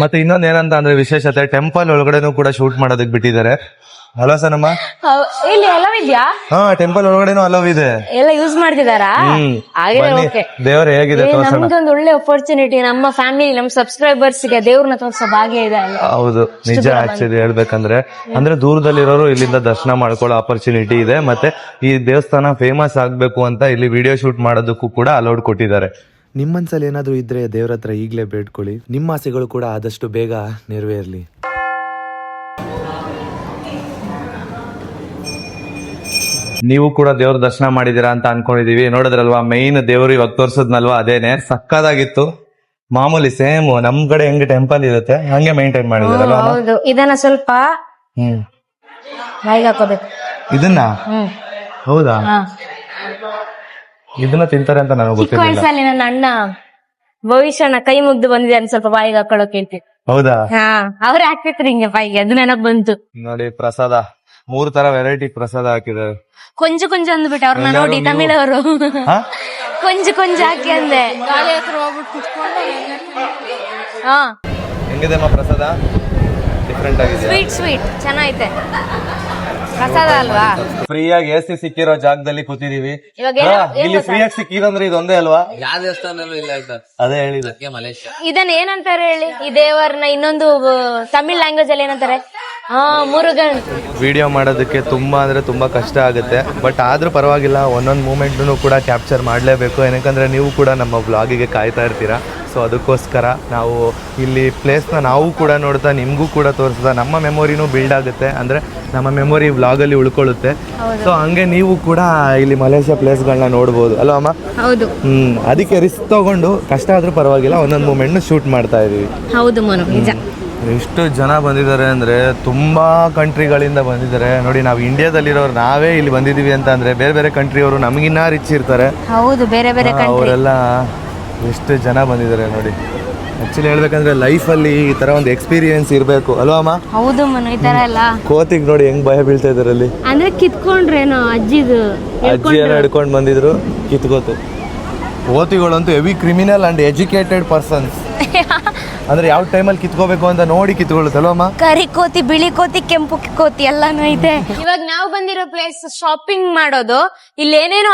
ಮತ್ತೆ ಇನ್ನೊಂದ್ ಏನಂತ ಅಂದ್ರೆ ವಿಶೇಷತೆ, ಟೆಂಪಲ್ ಒಳಗಡೆನೂ ಕೂಡ ಶೂಟ್ ಮಾಡೋದಕ್ಕೆ ಬಿಟ್ಟಿದ್ದಾರೆ. ಹಲೋ ಸನಮ್ಮ. ಇಲ್ಲಿ ಅಲವ್ ಇದ್ಯಾ? ಹಾ, ಟೆಂಪಲ್ ಒಳಗಡೆನೂ ಅಲವ್ ಇದೆ. ಎಲ್ಲ ಯೂಸ್ ಮಾಡ್ತಿದಾರಾ? ಹಾಗಿದ್ರೆ ಓಕೆ. ದೇವ್ರು ಹೇಗಿದೆ ತೋರ್ಸೋಣ. ನಮ್ಗೊಂದು ಒಳ್ಳೆ ಅಪರ್ಚುನಿಟಿ, ನಮ್ಮ ಫ್ಯಾಮಿಲಿ, ನಮ್ಮ ಸಬ್ಸ್ಕ್ರೈಬರ್ಸ್ ಗೆ ದೇವ್ರನ್ನ ತೋರ್ಸೋ ಭಾಗ್ಯ ಇದೆ ಅಲ್ಲ. ಹೌದು, ನಿಜ. ಆಕ್ಚುಲಿ ಹೇಳ್ಬೇಕಂದ್ರೆ ಅಂದ್ರೆ ದೂರದಲ್ಲಿರೋರು ಇಲ್ಲಿಂದ ದರ್ಶನ ಮಾಡ್ಕೊಳ್ಳೋ ಅಪರ್ಚುನಿಟಿ ಇದೆ. ಮತ್ತೆ ಈ ದೇವಸ್ಥಾನ ಫೇಮಸ್ ಆಗ್ಬೇಕು ಅಂತ ಇಲ್ಲಿ ವಿಡಿಯೋ ಶೂಟ್ ಮಾಡೋದಕ್ಕೂ ಕೂಡ ಅಲೌಡ್ ಕೊಟ್ಟಿದ್ದಾರೆ. ನಿಮ್ಮ ಮನ್ಸಲ್ಲಿ ಏನಾದ್ರೂ ಇದ್ರೆ ದೇವ್ರ ಹತ್ರ ಈಗ್ಲೇ ಬೇಡ್ಕೊಳ್ಳಿ. ನಿಮ್ಮ ಆಸೆಗಳು ಕೂಡ ಆದಷ್ಟು ಬೇಗ ನೆರವೇರ್ಲಿ. ನೀವು ಕೂಡ ದೇವ್ರ ದರ್ಶನ ಮಾಡಿದೀರಾ ಅಂತ ಅನ್ಕೊಂಡಿದೀವಿ. ನೋಡಿದ್ರಲ್ವಾ, ಮೈನ್ ದೇವ್ರು ಇವಾಗ ತೋರ್ಸದ್ನಲ್ವಾ, ಅದೇನೆ ಸಕ್ಕದಾಗಿತ್ತು. ಮಾಮೂಲಿ ಸೇಮ್ ನಮ್ ಕಡೆ ಹೆಂಗೆ ಟೆಂಪಲ್ ಇರುತ್ತೆ ಹಂಗೆ ಮೇಂಟೈನ್ ಮಾಡಿದಾರಲ್ವಾ. ಹೌದು, ಇದನ್ನ ಸ್ವಲ್ಪ ಬಾಯಿಗೆ ಹಾಕೋಬೇಕು. ಇದನ್ನ ಹೌದಾ? ಇದನ್ನ ತಿಂತಾರೆ ಅಂತ ನನಗೆ ಚಿಕ್ಕ ಗೊತ್ತಿಲ್ಲ. ವಯಸ್ಸಲ್ಲಿ ನನ್ನ ಅಣ್ಣ ಭವಿಷ್ಯನ ಕೈ ಮುಗ್ದು ಬಂದಿದೆ ಸ್ವಲ್ಪ ಬಾಯಿಗೆ ಹಾಕೊಳ್ಳೋಕೆ ಹೇಳ್ತೀವಿ. ಹೌದಾ? ಅವ್ರೆ ಹಾಕ್ತಿದ್ರು ಹಿಂಗೆ ಬಾಯಿಗೆ, ಅದು ನೆನಪು ಬಂತು. ನೋಡಿ, ಪ್ರಸಾದ 3 ತರ ವೆರೈಟಿ ಪ್ರಸಾದ ಹಾಕಿದ್ದಾರೆ. ಕೊಂಚ ಕೊಂಚ ಅಂದ್ಬಿಟ್ಟು ಅವ್ರನ್ನ ನೋಡಿ, ತಮಿಳವರು ಕೊಂಚ ಕೊಂಚ ಹಾಕಿ ಅಂದೆ. ಹಾ, ಹೆಂಗಿದೆ ಪ್ರಸಾದ? ಡಿಫ್ರೆಂಟ್ ಆಗಿದೆ. ಸ್ವೀಟ್ ಚೆನ್ನಾಗೈತೆ ಪ್ರಸಾದ ಅಲ್ವಾ. ಫ್ರೀಯಾಗಿ AC ಸಿಕ್ಕಿರೋ ಜಾಗದಲ್ಲಿ ಕೂತಿದೀವಿ. ಇವಾಗ ಇಲ್ಲಿ ಫ್ರೀಯಾಗಿ ಸಿಕ್ಕಿದಂದ್ರೆ ಇದೊಂದೇ ಅಲ್ವಾ? ಯಾವ ದೇವಸ್ಥಾನದಲ್ಲೂ ಇಲ್ಲ ಅಂತ ಅದೇ ಹೇಳಿದೆ. ಮಲೇಷ್ಯಾ ಇದನ್ನ ಏನಂತಾರೆ ಹೇಳಿ, ಈ ದೇವರನ್ನ ಇನ್ನೊಂದು ತಮಿಳ್ ಲ್ಯಾಂಗ್ವೇಜ್ ಅಲ್ಲಿ ಏನಂತಾರೆ? ಮುರುಗನ್. ವಿಡಿಯೋ ಮಾಡೋದಕ್ಕೆ ತುಂಬಾ ಅಂದ್ರೆ ತುಂಬಾ ಕಷ್ಟ ಆಗುತ್ತೆ. ಬಟ್ ಆದ್ರೂ ಪರವಾಗಿಲ್ಲ, ಒಂದೊಂದು ಮೂಮೆಂಟ್ನು ಕೂಡ ಕ್ಯಾಪ್ಚರ್ ಮಾಡಲೇಬೇಕು. ಏನಕ್ಕಂದ್ರೆ ನೀವು ಕೂಡ ನಮ್ಮ ವ್ಲಾಗಿಗೆ ಕಾಯ್ತಾ ಇರ್ತೀರಾ. ಸೊ ಅದಕ್ಕೋಸ್ಕರ ನಾವು ಇಲ್ಲಿ ಪ್ಲೇಸ್ನ ನಾವು ಕೂಡ ನೋಡ್ತಾ ನಿಮಗೂ ಕೂಡ ತೋರಿಸ್ತಾ ನಮ್ಮ ಮೆಮೊರಿನೂ ಬಿಲ್ಡ್ ಆಗುತ್ತೆ. ಅಂದರೆ ನಮ್ಮ ಮೆಮೊರಿ ವ್ಲಾಗಲ್ಲಿ ಉಳ್ಕೊಳ್ಳುತ್ತೆ. ಸೊ ಹಂಗೆ ನೀವು ಕೂಡ ಇಲ್ಲಿ ಮಲೇಷ್ಯಾ ಪ್ಲೇಸ್ಗಳನ್ನ ನೋಡ್ಬೋದು ಅಲ್ವಾ ಅಮ್ಮ? ಹೌದು. ಅದಕ್ಕೆ ರಿಸ್ಕ್ ತಗೊಂಡು ಕಷ್ಟ ಆದ್ರೂ ಪರವಾಗಿಲ್ಲ ಒಂದೊಂದು ಮೂಮೆಂಟ್ನ ಶೂಟ್ ಮಾಡ್ತಾ ಇದೀವಿ. ಹೌದು ಮನು, ನಿಜ. ಎಷ್ಟು ಜನ ಬಂದಿದ್ದಾರೆ ಅಂದರೆ ತುಂಬಾ ಕಂಟ್ರಿಗಳಿಂದ ಬಂದಿದ್ದಾರೆ. ನೋಡಿ, ನಾವು ಇಂಡಿಯಾದಲ್ಲಿರೋರು ನಾವೇ ಇಲ್ಲಿ ಬಂದಿದ್ದೀವಿ ಅಂತ ಅಂದರೆ ಬೇರೆ ಬೇರೆ ಕಂಟ್ರಿಯವರು ನಮಗಿನ್ನ ರಿಚ್ ಇರ್ತಾರೆ. ಹೌದು, ಬೇರೆ ಬೇರೆ ಅವರೆಲ್ಲ ಎಷ್ಟು ಜನ ಬಂದಿದ್ದಾರೆ ನೋಡಿ. ಆಕ್ಚುಲಿ ಹೇಳ್ಬೇಕಂದ್ರೆ ಲೈಫಲ್ಲಿ ಈ ತರ ಒಂದು ಎಕ್ಸ್ಪೀರಿಯನ್ಸ್ ಇರಬೇಕು ಅಲ್ವಾ ಅಮ್ಮ? ಹೌದು ಮನು, ಈ ತರ ಎಲ್ಲ. ಕೋತಿಗ್ ನೋಡಿ ಹೆಂಗ್ ಭಯ ಬೀಳ್ತಾ ಇದಾರೆ ಅಲ್ಲಿ. ಅಂದ್ರೆ ಕಿತ್ಕೊಂಡ್ರೇನೋ ಅಜ್ಜಿ ಏನೋ ಹಿಡ್ಕೊಂಡು ಬಂದಿದ್ರು, ಕಿತ್ಕೋತು. ಕೋತಿಗಳಂತೂ heavy criminal and educated persons. ಅಂದ್ರೆ ಯಾವ ಟೈಮಲ್ಲಿ ಕಿತ್ಕೋಬೇಕು ಅಂತ ನೋಡಿ ಕಿತ್ಕೊಳ್ಳುತ್ತಲ್ವಮ್ಮ. ಕರಿ ಕೋತಿ, ಬಿಳಿ ಕೋತಿ, ಕೆಂಪು ಕೋತಿ ಎಲ್ಲಾನು ಐತೆ. ಇವಾಗ ನಾವು ಬಂದಿರೋ ಪ್ಲೇಸ್ ಶಾಪಿಂಗ್ ಮಾಡೋದು. ಇಲ್ಲೇನೇನೋ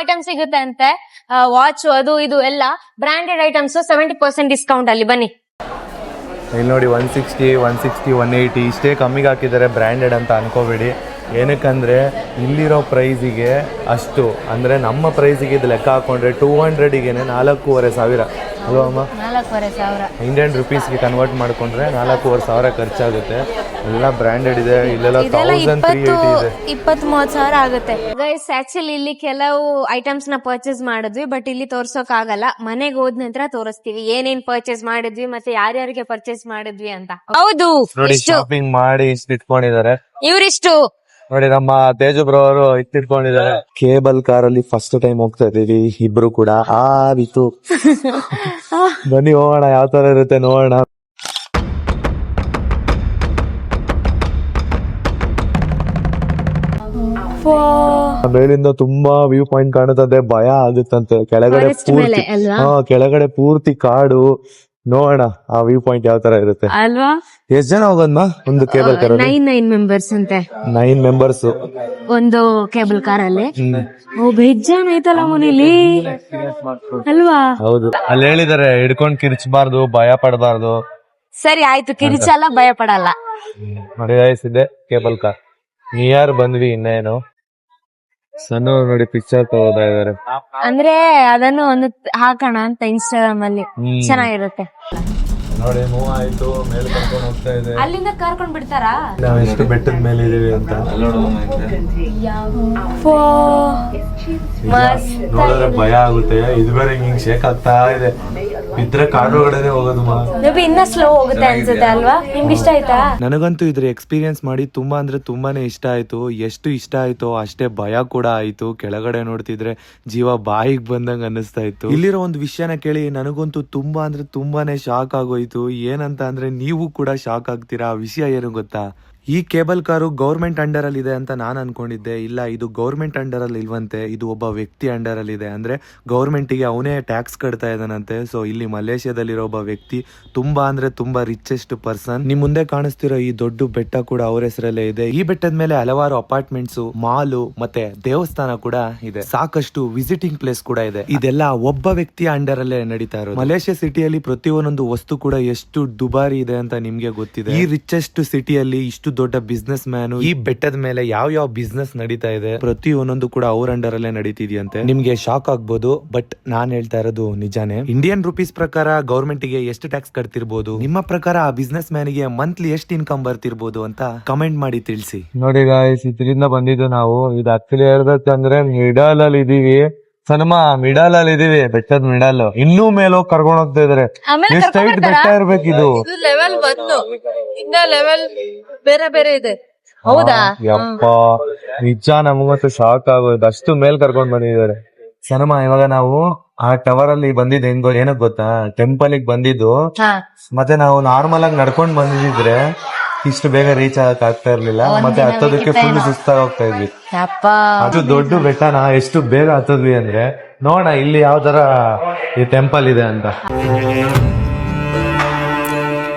ಐಟಮ್ ಸಿಗುತ್ತೆ ಅಂತೆ. ವಾಚ್, ಅದು ಇದು ಎಲ್ಲ ಬ್ರಾಂಡೆಡ್ ಐಟಮ್ಸ್ 70% ಡಿಸ್ಕೌಂಟ್ ಅಲ್ಲಿ. ಬನ್ನಿ ಇಲ್ಲಿ ನೋಡಿ, 160, 180 ಇಷ್ಟೇ ಕಮ್ಮಿಗೆ ಹಾಕಿದ್ದಾರೆ. ಬ್ರ್ಯಾಂಡೆಡ್ ಅಂತ ಅನ್ಕೋಬೇಡಿ. ಏನಕ್ಕಂದ್ರೆ ಇಲ್ಲಿರೋ ಪ್ರೈಸಿಗೆ ಅಷ್ಟು, ಅಂದ್ರೆ ನಮ್ಮ ಪ್ರೈಸಿಗೆ ಇದು ಲೆಕ್ಕ ಹಾಕೊಂಡ್ರೆ 200ಗೆ 4,500 ಅಲ್ವಾ ಅಮ್ಮ? 4,500 ಇಂಡಿಯನ್ ರುಪೀಸ್ಗೆ ಕನ್ವರ್ಟ್ ಮಾಡ್ಕೊಂಡ್ರೆ 4,500 ಖರ್ಚಾಗುತ್ತೆ. ಎಲ್ಲ ಬ್ರ್ಯಾಂಡೆಡ್ ಇದೆ. ಇಲ್ಲೆಲ್ಲ 1,380 ಇದೆ. 20-30,000 ಆಗುತ್ತೆ. ಗೈಸ್, ಆಕ್ಚುಲಿ ಇಲ್ಲಿ ಕೆಲವು ಐಟಮ್ಸ್ ನ ಪರ್ಚೇಸ್ ಮಾಡಿದ್ವಿ, ಬಟ್ ಇಲ್ಲಿ ತೋರ್ಸೋಕ್ ಆಗಲ್ಲ. ಮನೆಗೆ ಹೋದ ನಂತರ ತೋರಿಸ್ತೀವಿ ಏನೇನ್ ಪರ್ಚೇಸ್ ಮಾಡಿದ್ವಿ ಮತ್ತೆ ಯಾರ್ಯಾರಿಗೆ ಪರ್ಚೇಸ್ ಮಾಡಿದ್ವಿ ಅಂತ. ಹೌದು, ನೋಡಿ, ಶಾಪಿಂಗ್ ಮಾಡಿ ಇಷ್ಟು ಇಟ್ಕೊಂಡಿದ್ದಾರೆ. ಇವ್ರಿಷ್ಟು ನೋಡಿ, ನಮ್ಮ ತೇಜು ಬ್ರೋ ಅವರು ಇಟ್ಟಿಟ್ಕೊಂಡಿದ್ದಾರೆ. ಕೇಬಲ್ ಕಾರಲ್ಲಿ ಫಸ್ಟ್ ಟೈಮ್ ಹೋಗ್ತಾ ಇದೀವಿ ಇಬ್ರು ಕೂಡ. ಆವಿತು ಬನ್ನಿ ಹೋಗೋಣ, ಯಾವ ತರ ಇರುತ್ತೆ ನೋಡೋಣ. ಮೇಲಿಂದ ತುಂಬಾ ವ್ಯೂ ಪಾಯಿಂಟ್ ಕಾಣುತ್ತದೆ. ಭಯ ಆಗುತ್ತಂತೆ. ಕೆಳಗಡೆ ಪೂರ್ತಿ ಕಾಡು. ನೋಡೋಣ ಆ ವ್ಯೂ ಪಾಯಿಂಟ್ ಯಾವ ತರ ಇರುತ್ತೆ ಅಲ್ವಾ. ಎಷ್ಟ್ ಜನ ಹೋಗೋದ್ಮಾ ಒಂದು ಕೇಬಲ್ ಕಾರ್? 9 ಮೆಂಬರ್ಸ್ ಅಂತೆ. 9 ಮೆಂಬರ್ಸ್ ಒಂದು ಕೇಬಲ್ ಕಾರ್ ಅಲ್ಲಿ. ಬೇಜಾನ್ ಐತಲ್ಲ ಮನೇಲಿ ಅಲ್ವಾ? ಹೌದು, ಅಲ್ಲಿ ಹೇಳಿದಾರೆ ಹಿಡ್ಕೊಂಡ್ ಕಿರ್ಚಬಾರ್ದು, ಭಯ ಪಡಬಾರ್ದು. ಸರಿ ಆಯ್ತು, ಕಿರಿಚಲ್ಲ, ಭಯ ಪಡಲ್ಲ. ನೋಡಿ ಇದೆ ಕೇಬಲ್ ಕಾರ್. ನಿಯರ್ ಬಂದ್ವಿ. ಇನ್ನೇನು ಸಣ್ಣ ನೋಡಿ ಪಿಕ್ಚರ್ ತಗೋತಾ ಇದಾರೆ. ಅಂದ್ರೆ ಅದನ್ನು ಒಂದು ಹಾಕೋಣ ಅಂತ ಇನ್ಸ್ಟಾಗ್ರಾಮ್ ಅಲ್ಲಿ, ಚೆನ್ನಾಗಿರುತ್ತೆ. ನೋಡಿ, ಮೂವ್ ಆಯ್ತು, ಮೇಲೆ ಕರ್ಕೊಂಡು ಹೋಗ್ತಾ ಇದೆ. ಅಲ್ಲಿಂದ ಕರ್ಕೊಂಡ್ ಬಿಡ್ತಾರಾ? ನಾವ್ ಎಷ್ಟು ಬೆಟ್ಟದ ಮೇಲೆ ಇದೀವಿ ಅಂತ ನೋಡಿದ್ರೆ ಭಯ ಆಗುತ್ತೆ. ಇದು ಬೇರೆ ಹಿಂಗ್ ಶೇಕ್ ಆಗ್ತಾ ಇದೆ. ಬಿದ್ರೆ ಕಾಡು ಒಳಗಡೆ ಹೋಗೋದು. ಇನ್ನ ಸ್ಲೋ ಹೋಗುತ್ತೆ ಅನ್ಸುತ್ತೆ ಅಲ್ವಾ? ನಿಮ್ಗೆ ಇಷ್ಟ ಆಯ್ತಾ? ನನಗಂತೂ ಇದ್ರ ಎಕ್ಸ್ಪೀರಿಯನ್ಸ್ ಮಾಡಿ ತುಂಬಾ ಅಂದ್ರೆ ತುಂಬಾನೇ ಇಷ್ಟ ಆಯ್ತು. ಎಷ್ಟು ಇಷ್ಟ ಆಯ್ತು ಅಷ್ಟೇ ಭಯ ಕೂಡ ಆಯ್ತು. ಕೆಳಗಡೆ ನೋಡ್ತಿದ್ರೆ ಜೀವ ಬಾಯಿಗೆ ಬಂದಂಗ ಅನ್ನಿಸ್ತಾ ಇತ್ತು. ಇಲ್ಲಿರೋ ಒಂದು ವಿಷಯನ ಕೇಳಿ ನನಗಂತೂ ತುಂಬಾ ಅಂದ್ರೆ ತುಂಬಾನೇ ಶಾಕ್ ಆಗೋಯ್ತು. ಏನಂತ ಅಂದ್ರೆ ನೀವು ಕೂಡ ಶಾಕ್ ಆಗ್ತೀರಾ. ಆ ವಿಷಯ ಏನು ಗೊತ್ತಾ? ಈ ಕೇಬಲ್ ಕಾರು ಗೌರ್ಮೆಂಟ್ ಅಂಡರ್ ಅಲ್ಲಿ ಇದೆ ಅಂತ ನಾನು ಅನ್ಕೊಂಡಿದ್ದೆ. ಇಲ್ಲ, ಇದು ಗೌರ್ಮೆಂಟ್ ಅಂಡರ್ ಅಲ್ಲಿ ಇಲ್ವಂತೆ, ಇದು ಒಬ್ಬ ವ್ಯಕ್ತಿ ಅಂಡರ್ ಅಲ್ಲಿ ಇದೆ. ಅಂದ್ರೆ ಗೌರ್ಮೆಂಟಿಗೆ ಅವನೇ ಟ್ಯಾಕ್ಸ್ ಕಟ್ತಾ ಇದ್ದಾನಂತೆ. ಸೊ ಇಲ್ಲಿ ಮಲೇಷ್ಯಾದಲ್ಲಿರೋ ಒಬ್ಬ ವ್ಯಕ್ತಿ ತುಂಬಾ ಅಂದ್ರೆ ತುಂಬಾ ರಿಚೆಸ್ಟ್ ಪರ್ಸನ್. ನಿಮ್ ಮುಂದೆ ಕಾಣಿಸ್ತಿರೋ ಈ ದೊಡ್ಡ ಬೆಟ್ಟ ಕೂಡ ಅವ್ರ ಹೆಸರಲ್ಲೇ ಇದೆ. ಈ ಬೆಟ್ಟದ ಮೇಲೆ ಹಲವಾರು ಅಪಾರ್ಟ್ಮೆಂಟ್ಸ್, ಮಾಲು ಮತ್ತೆ ದೇವಸ್ಥಾನ ಕೂಡ ಇದೆ. ಸಾಕಷ್ಟು ವಿಸಿಟಿಂಗ್ ಪ್ಲೇಸ್ ಕೂಡ ಇದೆ. ಇದೆಲ್ಲ ಒಬ್ಬ ವ್ಯಕ್ತಿಯ ಅಂಡರ್ ಅಲ್ಲೇ ನಡೀತಾ ಇರೋದು. ಮಲೇಷ್ಯಾ ಸಿಟಿಯಲ್ಲಿ ಪ್ರತಿಯೊಂದೊಂದು ವಸ್ತು ಕೂಡ ಎಷ್ಟು ದುಬಾರಿ ಇದೆ ಅಂತ ನಿಮ್ಗೆ ಗೊತ್ತಿದೆ. ಈ ರಿಚೆಸ್ಟ್ ಸಿಟಿಯಲ್ಲಿ ಇಷ್ಟು ದೊಡ್ಡ ಬಿಸ್ನೆಸ್ ಮ್ಯಾನ್ ಈ ಬೆಟ್ಟದ ಮೇಲೆ ಯಾವ ಬಿಸ್ನೆಸ್ ನಡೀತಾ ಇದೆ ಪ್ರತಿ ಒಂದೊಂದು ಕೂಡ ಅವ್ರ ಅಂಡರ್ ಅಲ್ಲೇ ನಡೀತಿದ್ಯಂತೆ. ನಿಮ್ಗೆ ಶಾಕ್ ಆಗ್ಬೋದು, ಬಟ್ ನಾನ್ ಹೇಳ್ತಾ ಇರೋದು ನಿಜಾನೇ. ಇಂಡಿಯನ್ ರುಪೀಸ್ ಪ್ರಕಾರ ಗವರ್ಮೆಂಟ್ ಗೆ ಎಷ್ಟು ಟ್ಯಾಕ್ಸ್ ಕಟ್ತಿರ್ಬೋದು, ನಿಮ್ಮ ಪ್ರಕಾರ ಆ ಬಿಸ್ನೆಸ್ ಮ್ಯಾನ್ ಗೆ ಮಂತ್ಲಿ ಎಷ್ಟು ಇನ್ಕಮ್ ಬರ್ತಿರ್ಬೋದು ಅಂತ ಕಮೆಂಟ್ ಮಾಡಿ ತಿಳಿಸಿ. ನೋಡಿ ಗಾಯ್ಸ್, ಇದರಿಂದ ಬಂದಿದ್ದು ನಾವು. ಇದು ಆಕ್ಚುಲಿ ಹೇಳ್ಬೇಕಂದ್ರೆ ಮಿಡಲ್ ಅಲ್ಲಿ ಇದೀವಿ. ಸನ್ಮಾ ಮಿಡಲ್ ಅಲ್ಲಿ ಇದೀವಿ, ಬೆಟ್ಟದ ಮಿಡಲ್. ಇನ್ನೂ ಮೇಲೆ ಹೋಗಿ ಕರ್ಕೊಂಡು ಹೋಗ್ತಾ ಇದಾರೆ. ಎಷ್ಟು ಹೈಟ್ ಬೆಟ್ಟ ಇರ್ಬೇಕಿದು. ಲೆವೆಲ್ 1 ಇನ್ನ ಲೆವೆಲ್ ಬೇರೆ ಬೇರೆ ಇದೆ. ಹೌದಾ? ಯಪ್ಪ, ನಿಜ ನಮಗಂತೂ ಶಾಕ್ ಆಗೋದು. ಅಷ್ಟು ಮೇಲ್ ಕರ್ಕೊಂಡ್ ಬಂದಿದ್ದಾರೆ. ಸನ್ಮಾ, ಇವಾಗ ನಾವು ಆ ಟವರ್ ಅಲ್ಲಿ ಬಂದಿದ್ದು ಏನಕ್ ಗೊತ್ತಾ, ಟೆಂಪಲ್ ಗೆ ಬಂದಿದ್ದು. ಮತ್ತೆ ನಾವು ನಾರ್ಮಲ್ ಆಗಿ ನಡ್ಕೊಂಡ್ ಬಂದಿದ್ರೆ ಇಷ್ಟು ಬೇಗ ರೀಚ್ ಆಗಕ್ ಆಗ್ತಾ ಇರ್ಲಿಲ್ಲ. ಮತ್ತೆ ಹತ್ತೋದಕ್ಕೆ ಫುಲ್ ಸುಸ್ತಾಗಿ ಹೋಗ್ತಾ ಇದ್ವಿ. ಅದು ದೊಡ್ಡ ಬೆಟ್ಟನ ಎಷ್ಟು ಬೇಗ ಹತ್ತದ್ವಿ ಅಂದ್ರೆ ನೋಡ ಇಲ್ಲಿ ಯಾವ ತರ ಈ ಟೆಂಪಲ್ ಇದೆ ಅಂತ.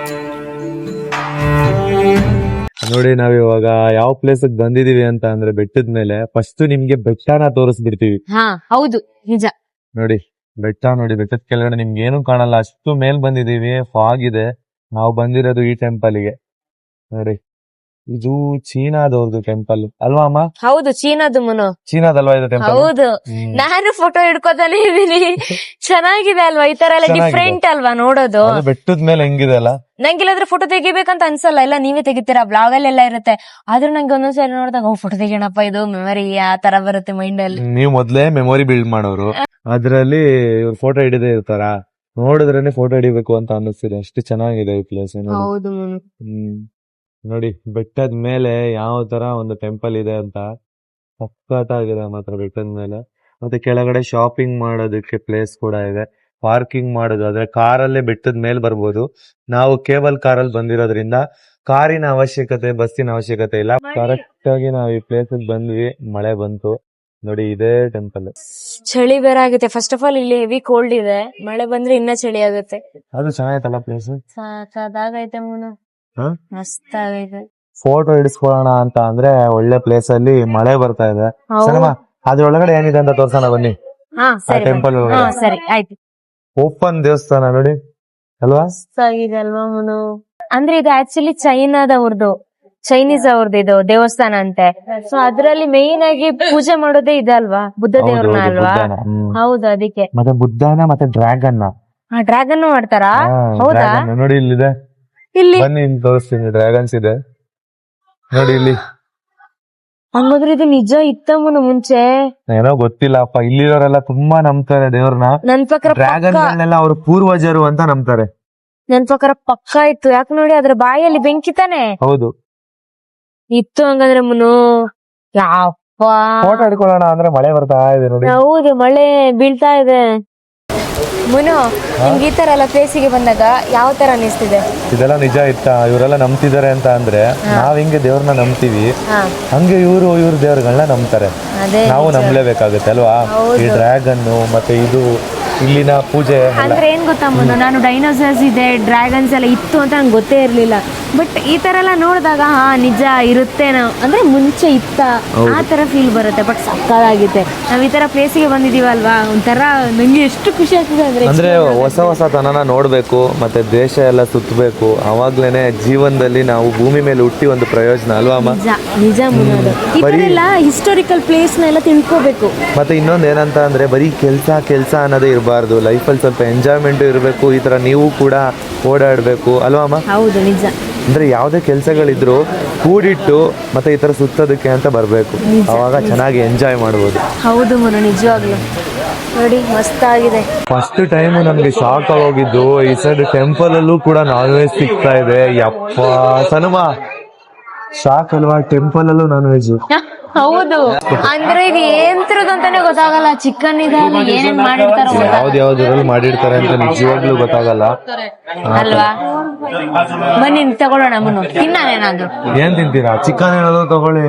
ನೋಡಿ, ನಾವಿವಾಗ ಯಾವ ಪ್ಲೇಸ್ ಬಂದಿದೀವಿ ಅಂತ ಅಂದ್ರೆ ಬೆಟ್ಟದ ಮೇಲೆ ಫಸ್ಟ್ ನಿಮ್ಗೆ ಬೆಟ್ಟನ ತೋರಿಸ್ಬಿಡ್ತೀವಿ. ಹೌದು, ನಿಜ. ನೋಡಿ ಬೆಟ್ಟ, ನೋಡಿ ಬೆಟ್ಟದ ಕೆಳಗಡೆ ನಿಮ್ಗೆ ಏನು ಕಾಣಲ್ಲ, ಅಷ್ಟು ಮೇಲ್ ಬಂದಿದೀವಿ. ಫಾಗ್ ಇದೆ. ನಾವು ಬಂದಿರೋದು ಈ ಟೆಂಪಲ್ ಗೆ. ನೋಡಿ, ಇದು ಚೀನಾದವ್ರದ್ದು ಟೆಂಪಲ್ ಅಲ್ವಾ ಅಮ್ಮ? ಹೌದು, ಚೀನಾದು ಮುನು. ಚೀನಾದಲ್ವಾ ಇದು ಟೆಂಪಲ್? ಹೌದು, ನಾನು ಫೋಟೋ ಹಿಡ್ಕೋತಾನೆ ಇದೀನಿ. ಚೆನ್ನಾಗಿದೆ ಅಲ್ವಾ? ಈ ತರ ಎಲ್ಲ ಡಿಫ್ರೆಂಟ್ ಅಲ್ವಾ ನೋಡೋದು? ಬೆಟ್ಟದ ಮೇಲೆ ಹೆಂಗಿದೆ ಅಲ್ಲ? ನಂಗಿಲ್ಲಾದ್ರೆ ಫೋಟೋ ತೆಗಿಬೇಕಂತ ಅನ್ಸಲ್ಲ, ಎಲ್ಲ ನೀವೇ ತೆಗಿತೀರಾ, ಬ್ಲಾಗ್ ಅಲ್ಲೆಲ್ಲ ಇರುತ್ತೆ. ಆದ್ರೂ ನಂಗೆ ಒಂದೊಂದ್ಸರಿ ನೋಡಿದಾಗ ಫೋಟೋ ತೆಗಿಯಣಪ್ಪ, ಇದು ಮೆಮೊರಿ ಆ ತರ ಬರುತ್ತೆ ಮೈಂಡ್ ಅಲ್ಲಿ. ನೀವು ಮೊದ್ಲೇ ಮೆಮೊರಿ ಬಿಲ್ಡ್ ಮಾಡೋರು, ಅದ್ರಲ್ಲಿ ಇವ್ರು ಫೋಟೋ ಹಿಡಿದೇ ಇರ್ತಾರ. ನೋಡಿದ್ರೇನೆ ಫೋಟೋ ಹಿಡಿಬೇಕು ಅಂತ ಅನ್ನಿಸ್ತಿದೆ, ಅಷ್ಟು ಚೆನ್ನಾಗಿದೆ ಈ ಪ್ಲೇಸ್. ಹೌದು. ನೋಡಿ ಬೆಟ್ಟದ ಮೇಲೆ ಯಾವ ತರ ಒಂದು ಟೆಂಪಲ್ ಇದೆ ಅಂತ. ಸಖತ್ತಾಗಿದೆ ಮಾತ್ರ ಬೆಟ್ಟದ ಮೇಲೆ. ಮತ್ತೆ ಕೆಳಗಡೆ ಶಾಪಿಂಗ್ ಮಾಡೋದಕ್ಕೆ ಪ್ಲೇಸ್ ಕೂಡ ಇದೆ. ಪಾರ್ಕಿಂಗ್ ಮಾಡೋದು, ಆದ್ರೆ ಕಾರಲ್ಲೇ ಬೆಟ್ಟದ ಮೇಲೆ ಬರ್ಬೋದು. ನಾವು ಕೇಬಲ್ ಕಾರಲ್ಲಿ ಬಂದಿರೋದ್ರಿಂದ ಕಾರಿನ ಅವಶ್ಯಕತೆ, ಬಸ್ಸಿನ ಅವಶ್ಯಕತೆ ಇಲ್ಲ. ಕರೆಕ್ಟ್ ಆಗಿ ನಾವ್ ಈ ಪ್ಲೇಸ್ ಬಂದ್ವಿ, ಮಳೆ ಬಂತು. ನೋಡಿ, ಇದೇ ಟೆಂಪಲ್. ಚಳಿ ಬೇರೆ ಆಗುತ್ತೆ. ಫಸ್ಟ್ ಆಫ್ ಆಲ್ ಇಲ್ಲಿ ಹೆವಿ ಕೋಲ್ಡ್ ಇದೆ, ಮಳೆ ಬಂದ್ರೆ ಇನ್ನ ಚಳಿ ಆಗುತ್ತೆ. ಅದು ಚೆನ್ನಾಗೈತಲ್ಲ ಪ್ಲೇಸ್, ಸಾಕಾಗೈತೆ ಮುನು, ಮಸ್ತ್ ಆಗೈತೆ. ಫೋಟೋ ಹಿಡಿಸ್ಕೊಳ್ಳೋಣ ಅಂತ ಅಂದ್ರೆ ಒಳ್ಳೆ ಪ್ಲೇಸ್ ಅಲ್ಲಿ ಮಳೆ ಬರ್ತಾ ಇದೆ. ಸರಿಮಾ, ಅದ್ರೊಳಗಡೆ ಏನಿದೆ ಅಂತ ತೋರ್ಸೋಣ ಬನ್ನಿ. ಟೆಂಪಲ್ ಸರಿ, ಆಯ್ತು. ಓಪನ್ ದೇವಸ್ಥಾನ ನೋಡಿ ಅಲ್ವಾ? ಆಗಿದೆ ಅಲ್ವಾ ಮುನು? ಅಂದ್ರೆ ಇದು ಆಕ್ಚುಲಿ ಚೈನಾದವ್ರದ್ದು, ಚೈನೀಸ್ ಅವ್ರದ್ದು ಇದು ದೇವಸ್ಥಾನ ಅಂತೆ. ಸೊ ಅದ್ರಲ್ಲಿ ಮೇನ್ ಆಗಿ ಪೂಜೆ ಮಾಡೋದೇ ಇದೆ ಅಲ್ವಾ, ಬುದ್ಧ ದೇವ್ರನ್ನ ಅಲ್ವಾ? ಹೌದು, ಅದಕ್ಕೆ. ಮತ್ತೆ ಬುದ್ಧನ ಮತ್ತೆ ಡ್ರ್ಯಾಗನ್ ಡ್ರ್ಯಾಗನ್ ಮಾಡ್ತಾರಾ? ಹೌದಾ? ನೋಡಿ ಇಲ್ಲಿದೆ, ಇಲ್ಲಿ ಬನ್ನಿ ಇಲ್ಲಿ ತೋರಿಸ್ತೀನಿ. ಡ್ರ್ಯಾಗನ್ಸ್ ಇದೆ ನೋಡಿ ಇಲ್ಲಿ. ಹಂಗಂದ್ರೆ ಇದು ನಿಜ ಇತ್ತ ಮುನು ಮುಂಚೆ? ಏನೋ ಗೊತ್ತಿಲ್ಲಪ್ಪ. ಇಲ್ಲಿರೋರೆಲ್ಲ ತುಂಬಾ ನಂಬ್ತಾರೆ ದೇವ್ರನ್ನ. ನನ್ ಪ್ರಕಾರ ಡ್ರ್ಯಾಗನ್ ಅವ್ರ ಪೂರ್ವಜರು ಅಂತ ನಂಬ್ತಾರೆ. ನನ್ ಪ್ರಕಾರ ಪಕ್ಕ ಇತ್ತು. ಯಾಕೆ ನೋಡಿ, ಅದ್ರ ಬಾಯಲ್ಲಿ ಬೆಂಕಿ ತಾನೆ? ಹೌದು, ಇತ್ತು. ಹಂಗಂದ್ರೆ ಮುನು ಯಪ್ಪ, ಫೋಟೋ ಹಿಡ್ಕೊಳ್ಳೋಣ ಅಂದ್ರೆ ಮಳೆ ಬರ್ತಾ ಇದೆ ನೋಡಿ. ಹೌದು, ಮಳೆ ಬೀಳ್ತಾ ಇದೆ. ಮುನು, ನಿಮ್ಗೆ ಈ ತರ ಎಲ್ಲ ಪ್ಲೇಸಿಗೆ ಬಂದಾಗ ಯಾವ ತರ ಅನಿಸ್ತಿದೆ? ಇದೆಲ್ಲ ನಿಜ ಇತ್ತ? ಇವರೆಲ್ಲ ನಂಬ್ತಿದ್ದಾರೆ ಅಂತ ಅಂದ್ರೆ ನಾವ್ ಹಿಂಗೆ ದೇವ್ರನ್ನ ನಂಬ್ತೀವಿ, ಹಂಗೆ ಇವ್ರ ದೇವ್ರಗಳನ್ನ ನಂಬ್ತಾರೆ. ನಾವು ನಂಬಲೇಬೇಕಾಗುತ್ತೆ ಅಲ್ವಾ? ಈ ಡ್ರ್ಯಾಗನ್ ಮತ್ತೆ ಇದು ಇಲ್ಲಿನ ಪೂಜೆ. ಅಂದ್ರೆ ಏನ್ ಗೊತ್ತಾ ಮುನು, ನಾನು ಡೈನೋಸರ್ಸ್ ಇದೆ, ಡ್ರ್ಯಾಗನ್ಸ್ ಎಲ್ಲ ಇತ್ತು ಅಂತ ನಂಗೆ ಗೊತ್ತೇ ಇರ್ಲಿಲ್ಲ. ಬಟ್ ಈ ತರ ಎಲ್ಲ ನೋಡಿದಾಗ ನಿಜ ಇರುತ್ತೆ, ಅಂದ್ರೆ ಮುಂಚೆ ಇತ್ತ ಆ ತರ ಫೀಲ್ ಬರುತ್ತೆ. ಬಟ್ ಸಕ್ಕತ್ತಾಗಿದೆ. ನಾವ್ ಈ ತರ ಪ್ಲೇಸಿಗೆ ಬಂದಿದೀವಲ್ವಾ, ಒಂಥರ ನಂಗೆ ಎಷ್ಟು ಖುಷಿ ಆಗ್ತಿದೆ ಅಂದ್ರೆ ಹೊಸ ತನನ ನೋಡ್ಬೇಕು, ಮತ್ತೆ ದೇಶ ಎಲ್ಲ ಸುತ್ತಬೇಕು. ಅವಾಗ್ಲೇನೆ ಜೀವನದಲ್ಲಿ ನಾವು ಭೂಮಿ ಮೇಲೆ ಹುಟ್ಟಿ ಒಂದು ಪ್ರಯೋಜನ ಅಲ್ವಾ ಅಮ್ಮ? ನಿಜ ಮುನ್ನೋದು. ಈ ತರ ಎಲ್ಲ ಹಿಸ್ಟಾರಿಕಲ್ ಪ್ಲೇಸ್ ನ ಎಲ್ಲ ತಿಳ್ಕೋಬೇಕು. ಮತ್ತೆ ಇನ್ನೊಂದ್ ಏನಂತ ಅಂದ್ರೆ ಬರೀ ಕೆಲ್ಸ ಅನ್ನೋದೇ ಇರಬಾರ್ದು. ಲೈಫಲ್ಲಿ ಸ್ವಲ್ಪ ಎಂಜಾಯ್ಮೆಂಟ್ ಇರಬೇಕು. ಈ ತರ ನೀವು ಕೂಡ ಓಡಾಡ್ಬೇಕು ಅಲ್ವಾ ಅಮ್ಮ? ಹೌದು, ನಿಜ. ಅಂದ್ರೆ ಯಾವ್ದೇ ಕೆಲ್ಸಗಳಿದ್ರು ಕೂಡಿಟ್ಟು ಮತ್ತೆ ಈ ತರ ಸುತ್ತೋದಕ್ಕೆ ಅಂತ ಬರ್ಬೇಕು, ಅವಾಗ ಚೆನ್ನಾಗಿ ಎಂಜಾಯ್ ಮಾಡ್ಬೋದು. ಹೌದು ಮುನು, ನಿಜವಾಗ್ಲು ನೋಡಿ ಮಸ್ತ್ ಆಗಿದೆ. ಫಸ್ಟ್ ಟೈಮ್ ನಮ್ಗೆ ಶಾಕ್ ಆಗೋಗಿದ್ದು ಈ ಸೈಡ್ ಟೆಂಪಲ್ ಅಲ್ಲೂ ಕೂಡ ನಾನ್ ವೆಜ್ ಸಿಗ್ತಾ ಇದೆ. ಯಪ್ಪ ಸನುಮಾ, ಶಾಕ್ ಅಲ್ವಾ, ಟೆಂಪಲ್ ಅಲ್ಲೂ ನಾನ್ ವೆಜ್. ಹೌದು ಅಂದ್ರೆ ಇದು ಏನ್ ತರದ್ ಅಂತಾನೆ ಗೊತ್ತಾಗಲ್ಲ. ಚಿಕನ್ ಇದೆ ಏನೇನ್ ಮಾಡಿರ್ತಾರ ಯಾವ್ದ್ರಲ್ಲಿ ಮಾಡಿರ್ತಾರೆ ಅಂತ ನಿಜವಾಗ್ಲೂ ಗೊತ್ತಾಗಲ್ಲ ಅಲ್ವಾ. ಬನ್ನಿ ತಗೊಳ್ಳೋಣ ಮುನ್ನು, ತಿನ್ನಾನೇನಾದ್ರು. ಏನ್ ತಿಂತೀರಾ? ಚಿಕನ್ ಏನಾದ್ರು ತಗೊಳ್ಳಿ,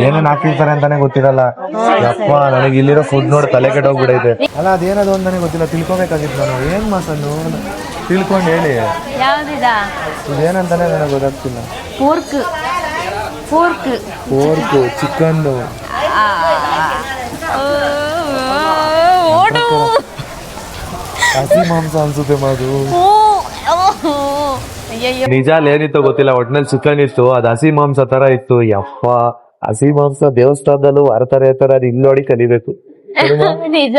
ಏನೇನ್ ಹಾಕಿರ್ತಾರೆ ಅಂತಾನೆ ಗೊತ್ತಿರಲ್ಲ. ಯಪ್ಪ, ನನಗೆ ಇಲ್ಲಿರೋ ಫುಡ್ ನೋಡಿ ತಲೆ ಕೆಟ್ಟೋಗ್ಬಿಡೈತೆ. ಅಲ್ಲ ಅದೇನದು ಅಂತಾನೆ ಗೊತ್ತಿಲ್ಲ, ತಿಳ್ಕೊಬೇಕಾಗಿತ್ತು ನಾನು. ಏನ್ ಮಸಾಲು ತಿಳ್ಕೊಂಡ್ ಹೇಳಿ. ಯಾವ್ದಿದ? ಇದೇನಂತಾನೆ ನನಗೆ ಗೊತ್ತಾಗ್ತಿಲ್ಲ. ಪೋರ್ಕ್ ಚಿಕನ್ ಹಸಿ ಮಾಂಸ ಅನ್ಸುತ್ತೆ ಮಾದು. ನಿಜ ಏನಿತ್ತು ಗೊತ್ತಿಲ್ಲ, ಒಟ್ನಲ್ಲಿ ಚಿಕನ್ ಇತ್ತು, ಅದು ಹಸಿ ಮಾಂಸ ತರ ಇತ್ತು. ಯಪ್ಪ, ಹಸಿ ಮಾಂಸ ದೇವಸ್ಥಾನದಲ್ಲೂ ವಾರತಾರೆ ಅದು ಇಲ್ಲಿ ನೋಡಿ ಕಲಿಬೇಕು. ನಿಜ.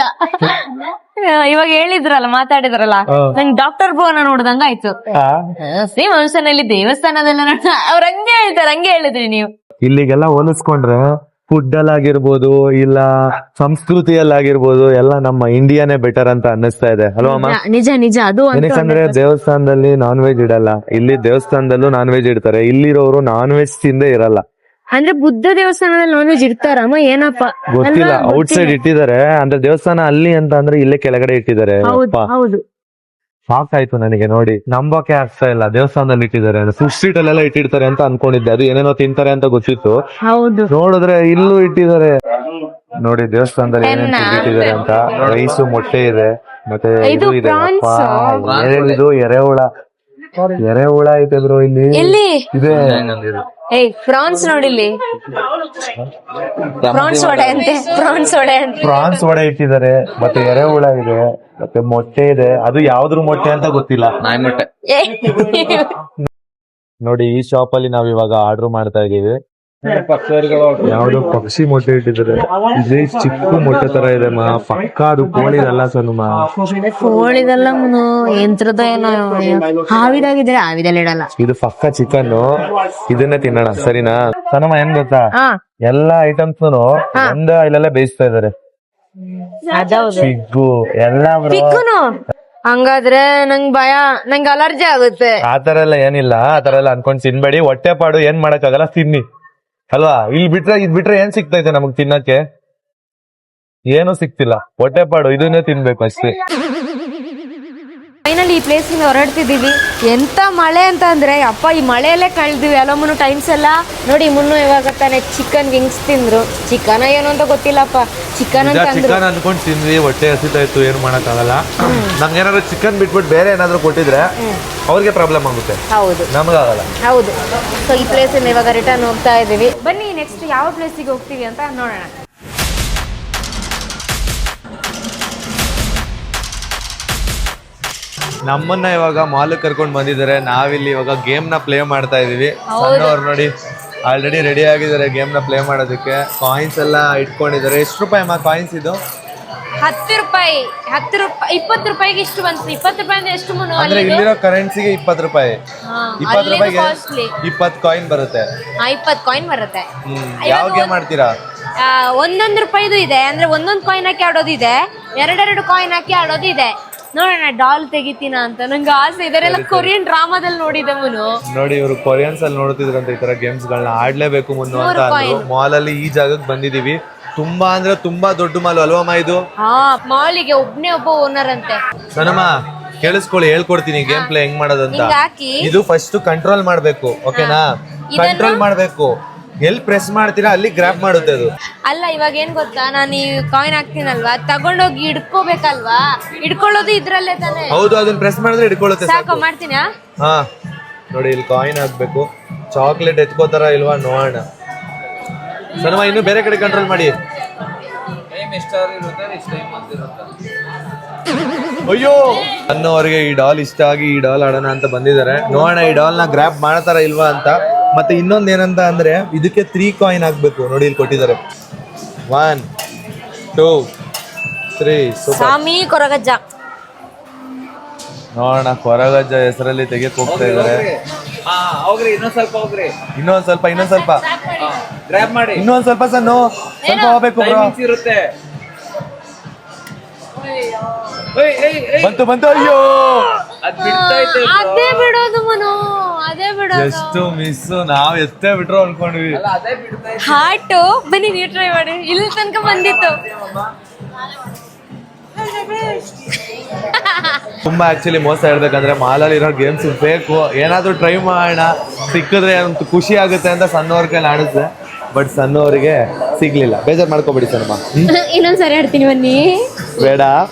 ಇವಾಗ ಹೇಳಿದ್ರಲ್ಲ, ಮಾತಾಡಿದ್ರಲ್ಲ, ನಂಗೆ ಡಾಕ್ಟರ್ ಭುವನ ನೋಡ್ದಂಗ ಆಯ್ತು. ಹಸಿ ಮಾಂಸನಲ್ಲಿ ದೇವಸ್ಥಾನದೆಲ್ಲ ಅವ್ರ ಹಂಗೆ ಹೇಳಿದ್ರಿ ನೀವು. ಇಲ್ಲಿಗೆಲ್ಲ ಹೋಲಿಸ್ಕೊಂಡ್ರೆ ಫುಡ್ ಅಲ್ಲಾಗಿರ್ಬೋದು, ಇಲ್ಲ ಸಂಸ್ಕೃತಿಯಲ್ಲಾಗಿರ್ಬೋದು, ಎಲ್ಲ ನಮ್ಮ ಇಂಡಿಯಾನೇ ಬೆಟರ್ ಅಂತ ಅನ್ನಿಸ್ತಾ ಇದೆ ಅಲ್ವಾ? ನಿಜ ಅದು. ಏನಕ್ಕಂದ್ರೆ ದೇವಸ್ಥಾನದಲ್ಲಿ ನಾನ್ ವೆಜ್ ಇಡಲ್ಲ, ಇಲ್ಲಿ ದೇವಸ್ಥಾನದಲ್ಲೂ ನಾನ್ ವೆಜ್ ಇಡ್ತಾರೆ. ಇಲ್ಲಿರೋರು ನಾನ್ ವೆಜ್ ತಿಂದೇ ಇರಲ್ಲ. ಅಂದ್ರೆ ಬುದ್ಧ ದೇವಸ್ಥಾನದಲ್ಲಿ ನಾನ್ ವೆಜ್ ಇಡ್ತಾರಮ್ಮ, ಏನಪ್ಪ ಗೊತ್ತಿಲ್ಲ. ಔಟ್ ಸೈಡ್ ಇಟ್ಟಿದ್ದಾರೆ ಅಂದ್ರೆ ದೇವಸ್ಥಾನ ಅಲ್ಲಿ ಅಂತ ಅಂದ್ರೆ ಇಲ್ಲೇ ಕೆಳಗಡೆ ಇಟ್ಟಿದ್ದಾರೆ. ಹೌದು. ಶಾಕ್ ಆಯ್ತು ನನಗೆ ನೋಡಿ, ನಂಬಕ್ಕೆ ಆಗ್ತಾ ಇಲ್ಲ. ದೇವಸ್ಥಾನದಲ್ಲಿ ಇಟ್ಟಿದ್ದಾರೆ, ಫುಡ್ ಸ್ಟ್ರೀಟ್ ಅಲ್ಲೆಲ್ಲ ಇಟ್ಟಿರ್ತಾರೆ ಅಂತ ಅನ್ಕೊಂಡಿದ್ದೆ. ಅದು ಏನೇನೋ ತಿಂತಾರೆ ಅಂತ ಗೊತ್ತಿತ್ತು, ನೋಡಿದ್ರೆ ಇಲ್ಲೂ ಇಟ್ಟಿದ್ದಾರೆ. ನೋಡಿ ದೇವಸ್ಥಾನದಲ್ಲಿ ಏನೇನು ಇಟ್ಟಿದ್ದಾರೆ ಅಂತ. ರೈಸು, ಮೊಟ್ಟೆ ಇದೆ, ಮತ್ತೆ ಇದು ಇದೆ. ಇದು ಎರೆಹುಳ ಐತೆ ಬ್ರೋ ಇಲ್ಲಿ ಇದೆ. ಫ್ರಾನ್ಸ್ ನೋಡಿಲ್ಲಿ, ಪ್ರಾನ್ಸ್ ವಡೆ ಇಟ್ಟಿದ್ದಾರೆ, ಮತ್ತೆ ಎರೆಹುಳ ಇದೆ, ಮತ್ತೆ ಮೊಟ್ಟೆ ಇದೆ. ಅದು ಯಾವ್ದ್ರ ಮೊಟ್ಟೆ ಅಂತ ಗೊತ್ತಿಲ್ಲ. ನೋಡಿ, ಈ ಶಾಪ್ ಅಲ್ಲಿ ನಾವ್ ಇವಾಗ ಆರ್ಡರ್ ಮಾಡ್ತಾ ಇದೀವಿ. ಯಾವ್ದೋ ಪಕ್ಷಿ ಮೊಟ್ಟೆ ಇಟ್ಟಿದ್ದಾರೆ. ಇದೇ ಚಿಕ್ಕ ಮೊಟ್ಟೆ ತರ ಇದೆ ಪಕ್ಕ. ಅದು ಕೋಳಿದಲ್ಲ ಸನುಮಾ, ಕೋಳಿದಲ್ಲ ಯಂತ್ರದ ಏನೋ ಹಾವಿದಾಗಿದ್ರೆ ಹಾವಿದಲ್ಲಿ ಇಡಲ್ಲ. ಇದು ಪಕ್ಕ ಚಿಕನ್. ಇದನ್ನೇ ತಿನ್ನೋಣ ಸರಿನಾ? ಸನುಮಾ ಏನ್ ಗೊತ್ತಾ, ಎಲ್ಲಾ ಐಟಮ್ಸ್ ಇಲ್ಲೆಲ್ಲ ಬೇಯಿಸ್ತಾ ಇದಾರೆ. ಸಿಗ್ಗು ಎಲ್ಲ ಹಂಗಾದ್ರೆ ನಂಗ್ ಭಯ, ನಂಗೆ ಅಲರ್ಜಿ ಆಗುತ್ತೆ. ಆತರ ಎಲ್ಲ ಏನಿಲ್ಲ, ಆತರ ಎಲ್ಲ ಅನ್ಕೊಂಡ್ ತಿನ್ಬೇಡಿ. ಹೊಟ್ಟೆ ಪಾಡು ಏನ್ ಮಾಡಕ್ ಆಗಲ್ಲ, ತಿನ್ನಿ ಅಲ್ವಾ? ಇದ್ ಬಿಟ್ರೆ ಏನ್ ಸಿಗ್ತೈತೆ ನಮಗ್ ತಿನ್ನಕ್ಕೆ? ಏನು ಸಿಕ್ತಿಲ್ಲ. ಹೊಟ್ಟೆ ಪಾಡು ಇದನ್ನೇ ತಿನ್ಬೇಕು ಅಷ್ಟೇ. ಫೈನಲಿ ಈ ಪ್ಲೇಸ್ ಇಂದ ಹೊರಡ್ತಿದೀವಿ. ಎಂತ ಮಳೆ ಅಂತ ಅಂದ್ರೆ ಅಪ್ಪ, ಈ ಮಳೆಯಲ್ಲೇ ಕಳೆದಿವಿ ಅಲ್ಲ ಮುನ್ನು ಟೈಮ್ಸ್ ಎಲ್ಲ. ನೋಡಿ ಮುನ್ನು ಇವಾಗ ತಾನೆ ಚಿಕನ್ ವಿಂಗ್ಸ್ ತಿಂದ್ರು. ಚಿಕನ್ ಏನು ಅಂತ ಗೊತ್ತಿಲ್ಲಪ್ಪ, ಚಿಕನ್ ಅನ್ಕೊಂಡ್ ತಿಂದ್ವಿ. ಹೊಟ್ಟೆ ಹಸಿತಾಯ್ತು, ಏನ್ ಮಾಡಕ್ ಆಗಲ್ಲ. ನಮ್ಗೆ ಏನಾದ್ರು ಚಿಕನ್ ಬಿಟ್ಬಿಟ್ಟು ಬೇರೆ ಏನಾದ್ರು ಕೊಟ್ಟಿದ್ರೆ ಅವ್ರಿಗೆ ಪ್ರಾಬ್ಲಮ್ ಆಗುತ್ತೆ, ನಮಗಾಗಲ್ಲ. ಹೌದು. ಸೊ ಈ ಪ್ಲೇಸ್ ಇಂದ ಇವಾಗ ರಿಟರ್ನ್ ಹೋಗ್ತಾ ಇದೀವಿ. ಬನ್ನಿ ನೆಕ್ಸ್ಟ್ ಯಾವ ಪ್ಲೇಸಿಗೆ ಹೋಗ್ತೀವಿ ಅಂತ ನೋಡೋಣ. ನಮ್ಮನ್ನ ಇವಾಗ ಮಾಲ್ ಕರ್ಕೊಂಡ್ ಬಂದಿದ್ದಾರೆ. ನಾವಿಲ್ಲಿ ಇವಾಗ ಗೇಮ್ ನ ಪ್ಲೇ ಮಾಡ್ತಾ ಇದೀವಿ. ಸಣ್ಣವ್ರು ನೋಡಿ ಆಲ್ರೆಡಿ ರೆಡಿ ಆಗಿದ್ದಾರೆ ಗೇಮ್ ನ ಪ್ಲೇ ಮಾಡೋದಕ್ಕೆ. ಕಾಯಿನ್ಸ್ ಎಲ್ಲ ಇಟ್ಕೊಂಡಿದ್ದಾರೆ. ಎಷ್ಟು ರೂಪಾಯಿ ಅಮ್ಮ ಕಾಯಿನ್ಸ್ ಇದು? 10 ರೂಪಾಯಿ. 20 ರೂಪಾಯಿಗೆ ಇಷ್ಟು ಬಂತು. 20 ರೂಪಾಯಿ ಎಷ್ಟು ಅಂದ್ರೆ ಇಲ್ಲಿರೋ ಕರೆನ್ಸಿಗೆ 20 ರೂಪಾಯಿ. 20 ರೂಪಾಯಿಗೆ 20 ಕಾಯಿನ್ ಬರುತ್ತೆ. 20 ಕಾಯಿನ್ ಬರುತ್ತೆ. ಯಾವ ಗೇಮ್ ಮಾಡ್ತೀರಾ? 1 ರೂಪಾಯಿದು ಇದೆ, ಅಂದ್ರೆ 1 ಕಾಯಿನ್ ಹಾಕಿ ಆಡೋದು ಇದೆ, 2 ಕಾಯಿನ್ ಹಾಕಿ ಆಡೋದು ಇದೆ. ನೋಡೋಣ ಡಾಲ್ ತೆಗಿತೀನ ಅಂತ ನಂಗೆ ಆಸೆ. ಇದರೆಲ್ಲ ಕೊರಿಯನ್ ಡ್ರಾಮಾದಲ್ಲಿ ನೋಡಿದೆ ಮುನು. ನೋಡಿ ಇವರು ಕೊರಿಯನ್ಸ್ ಅಲ್ಲಿ ನೋಡ್ತಿದ್ರಂತ ಈ ತರ ಗೇಮ್ಸ್ ಗಳನ್ನ ಆಡ್ಲೇಬೇಕು ಮುನ್ನು ಅಂತ ಅಂದ್ರು. ಮಾಲ್ ಅಲ್ಲಿ ಈ ಜಾಗಕ್ಕೆ ಬಂದಿದೀವಿ. ತುಂಬಾ ಅಂದ್ರೆ ತುಂಬಾ ದೊಡ್ಡ ಮಾಲ್ ಅಲ್ವಮ್ಮ ಇದು? ಮಾಲಿಗೆ ಒಬ್ಬ ಓನರ್ ಅಂತೆ. ಸನಮ್ಮ ಕೇಳಿಸ್ಕೊಳ್ಳಿ, ಹೇಳ್ಕೊಡ್ತೀನಿ ಗೇಮ್ ಪ್ಲೇ ಹೆಂಗ್ ಮಾಡೋದಂತ. ಇದು ಫಸ್ಟ್ ಕಂಟ್ರೋಲ್ ಮಾಡ್ಬೇಕು, ಓಕೆನಾ? ಕಂಟ್ರೋಲ್ ಮಾಡ್ಬೇಕು. ಎಲ್ಲಿ ಪ್ರೆಸ್ ಮಾಡ್ತೀರಾ ಅಲ್ಲಿ ಗ್ರಾಪ್ ಮಾಡುತ್ತೆ ಅದು. ಅಲ್ಲ ಇವಾಗ ಏನ್ ಗೊತ್ತಾ, ನಾನು ಈ ಕಾಯಿನ್ ಹಾಕ್ತೀನಲ್ವಾ, ತಗೊಂಡೋಗಿ ಇಡ್ಕೋಬೇಕಲ್ವಾ? ಇಡ್ಕೊಳ್ಳೋದು ಇದ್ರಲ್ಲೇ ತಾನೆ. ಹೌದು, ಅದನ್ನ ಪ್ರೆಸ್ ಮಾಡಿದ್ರೆ ಇಡ್ಕೊಳ್ಳುತ್ತೆ. ಸಾಕು, ಮಾಡ್ತೀನಾ? ಹಾ ನೋಡಿ, ಇಲ್ಲಿ ಕಾಯಿನ್ ಹಾಕ್ಬೇಕು. ಚಾಕ್ಲೇಟ್ ಎತ್ಕೋತಾರ ಇಲ್ವಾ ನೋಡೋಣ. ಸನಮ ಇನ್ನು ಬೇರೆ ಕಡೆ ಕಂಟ್ರೋಲ್ ಮಾಡಿ. ಅಯ್ಯೋ, ಅನ್ನೋರಿಗೆ ಈ ಡಾಲ್ ಇಷ್ಟ ಆಗಿ ಈ ಡಾಲ್ ಆಡೋಣ ಅಂತ ಬಂದಿದ್ದಾರೆ. ನೋಡೋಣ ಈ ಡಾಲ್ ನ ಗ್ರಾಪ್ ಮಾಡ್ತಾರ ಇಲ್ವಾ ಅಂತ. ಮತ್ತೆ ಇನ್ನೊಂದ್ ಏನಂತ ಅಂದ್ರೆ ಇದಕ್ಕೆ 3 ಕಾಯಿನ್ ಹಾಕ್ಬೇಕು. ನೋಡಿ ಇಲ್ಲಿ ಕೊಟ್ಟಿದ್ದಾರೆ. 1 2 3. ಸ್ವಾಮಿ ಕೊರಗಜ್ಜ. ನೋಡೋಣ, ಕೊರಗಜ್ಜ ಹೆಸರಲ್ಲಿ ತೆಗೆಕ್ ಹೋಗ್ತಾ ಇದಾರೆ. ಇನ್ನೊಂದ್ ಸ್ವಲ್ಪ ಗ್ರಾಬ್ ಮಾಡಿ. ಇನ್ನೊಂದ್ ಸ್ವಲ್ಪ ಸಣ್ಣ ಸ್ವಲ್ಪ ಹೋಗ್ಬೇಕು. ಬಂತು. ಅಯ್ಯೋ, ಅದೇ ಬಿಡೋದು ಮನು, ಅದೇ ಬಿಡ ಎಷ್ಟು ಮಿಸ್ ನಾವ್ ಎಷ್ಟೇ ಬಿಟ್ರು ಅನ್ಕೊಂಡ್ವಿ. ಹಾಟು ಬನ್ನಿ ನೀವು ಟ್ರೈ ಮಾಡಿ. ಇಲ್ಲಿ ತನಕ ಬಂದಿತ್ತು. ತುಂಬಾ ಆಕ್ಚುಲಿ ಮೋಸ ಹೇಳ್ಬೇಕಂದ್ರೆ ಮಾಲಲ್ಲಿ ಇರೋ ಗೇಮ್ಸ್ ಬೇಕು, ಏನಾದ್ರೂ ಟ್ರೈ ಮಾಡೋಣ, ಸಿಕ್ಕಿದ್ರೆ ಒಂದು ಖುಷಿ ಆಗುತ್ತೆ ಅಂತ ಸಣ್ಣವ್ರ ಕೈಲಿ ಆಡಿಸ್ದೆ. ಬಟ್ ಸಣ್ಣವರಿಗೆ ಸಿಗ್ಲಿಲ್ಲ, ಬೇಜಾರ್ ಮಾಡ್ಕೊಬೇಡಿ ಸರ್. ಇನ್ನೊಂದ್ಸರಿ ಹೇಳ್ತೀನಿ ಬನ್ನಿ. ಬೇಡ,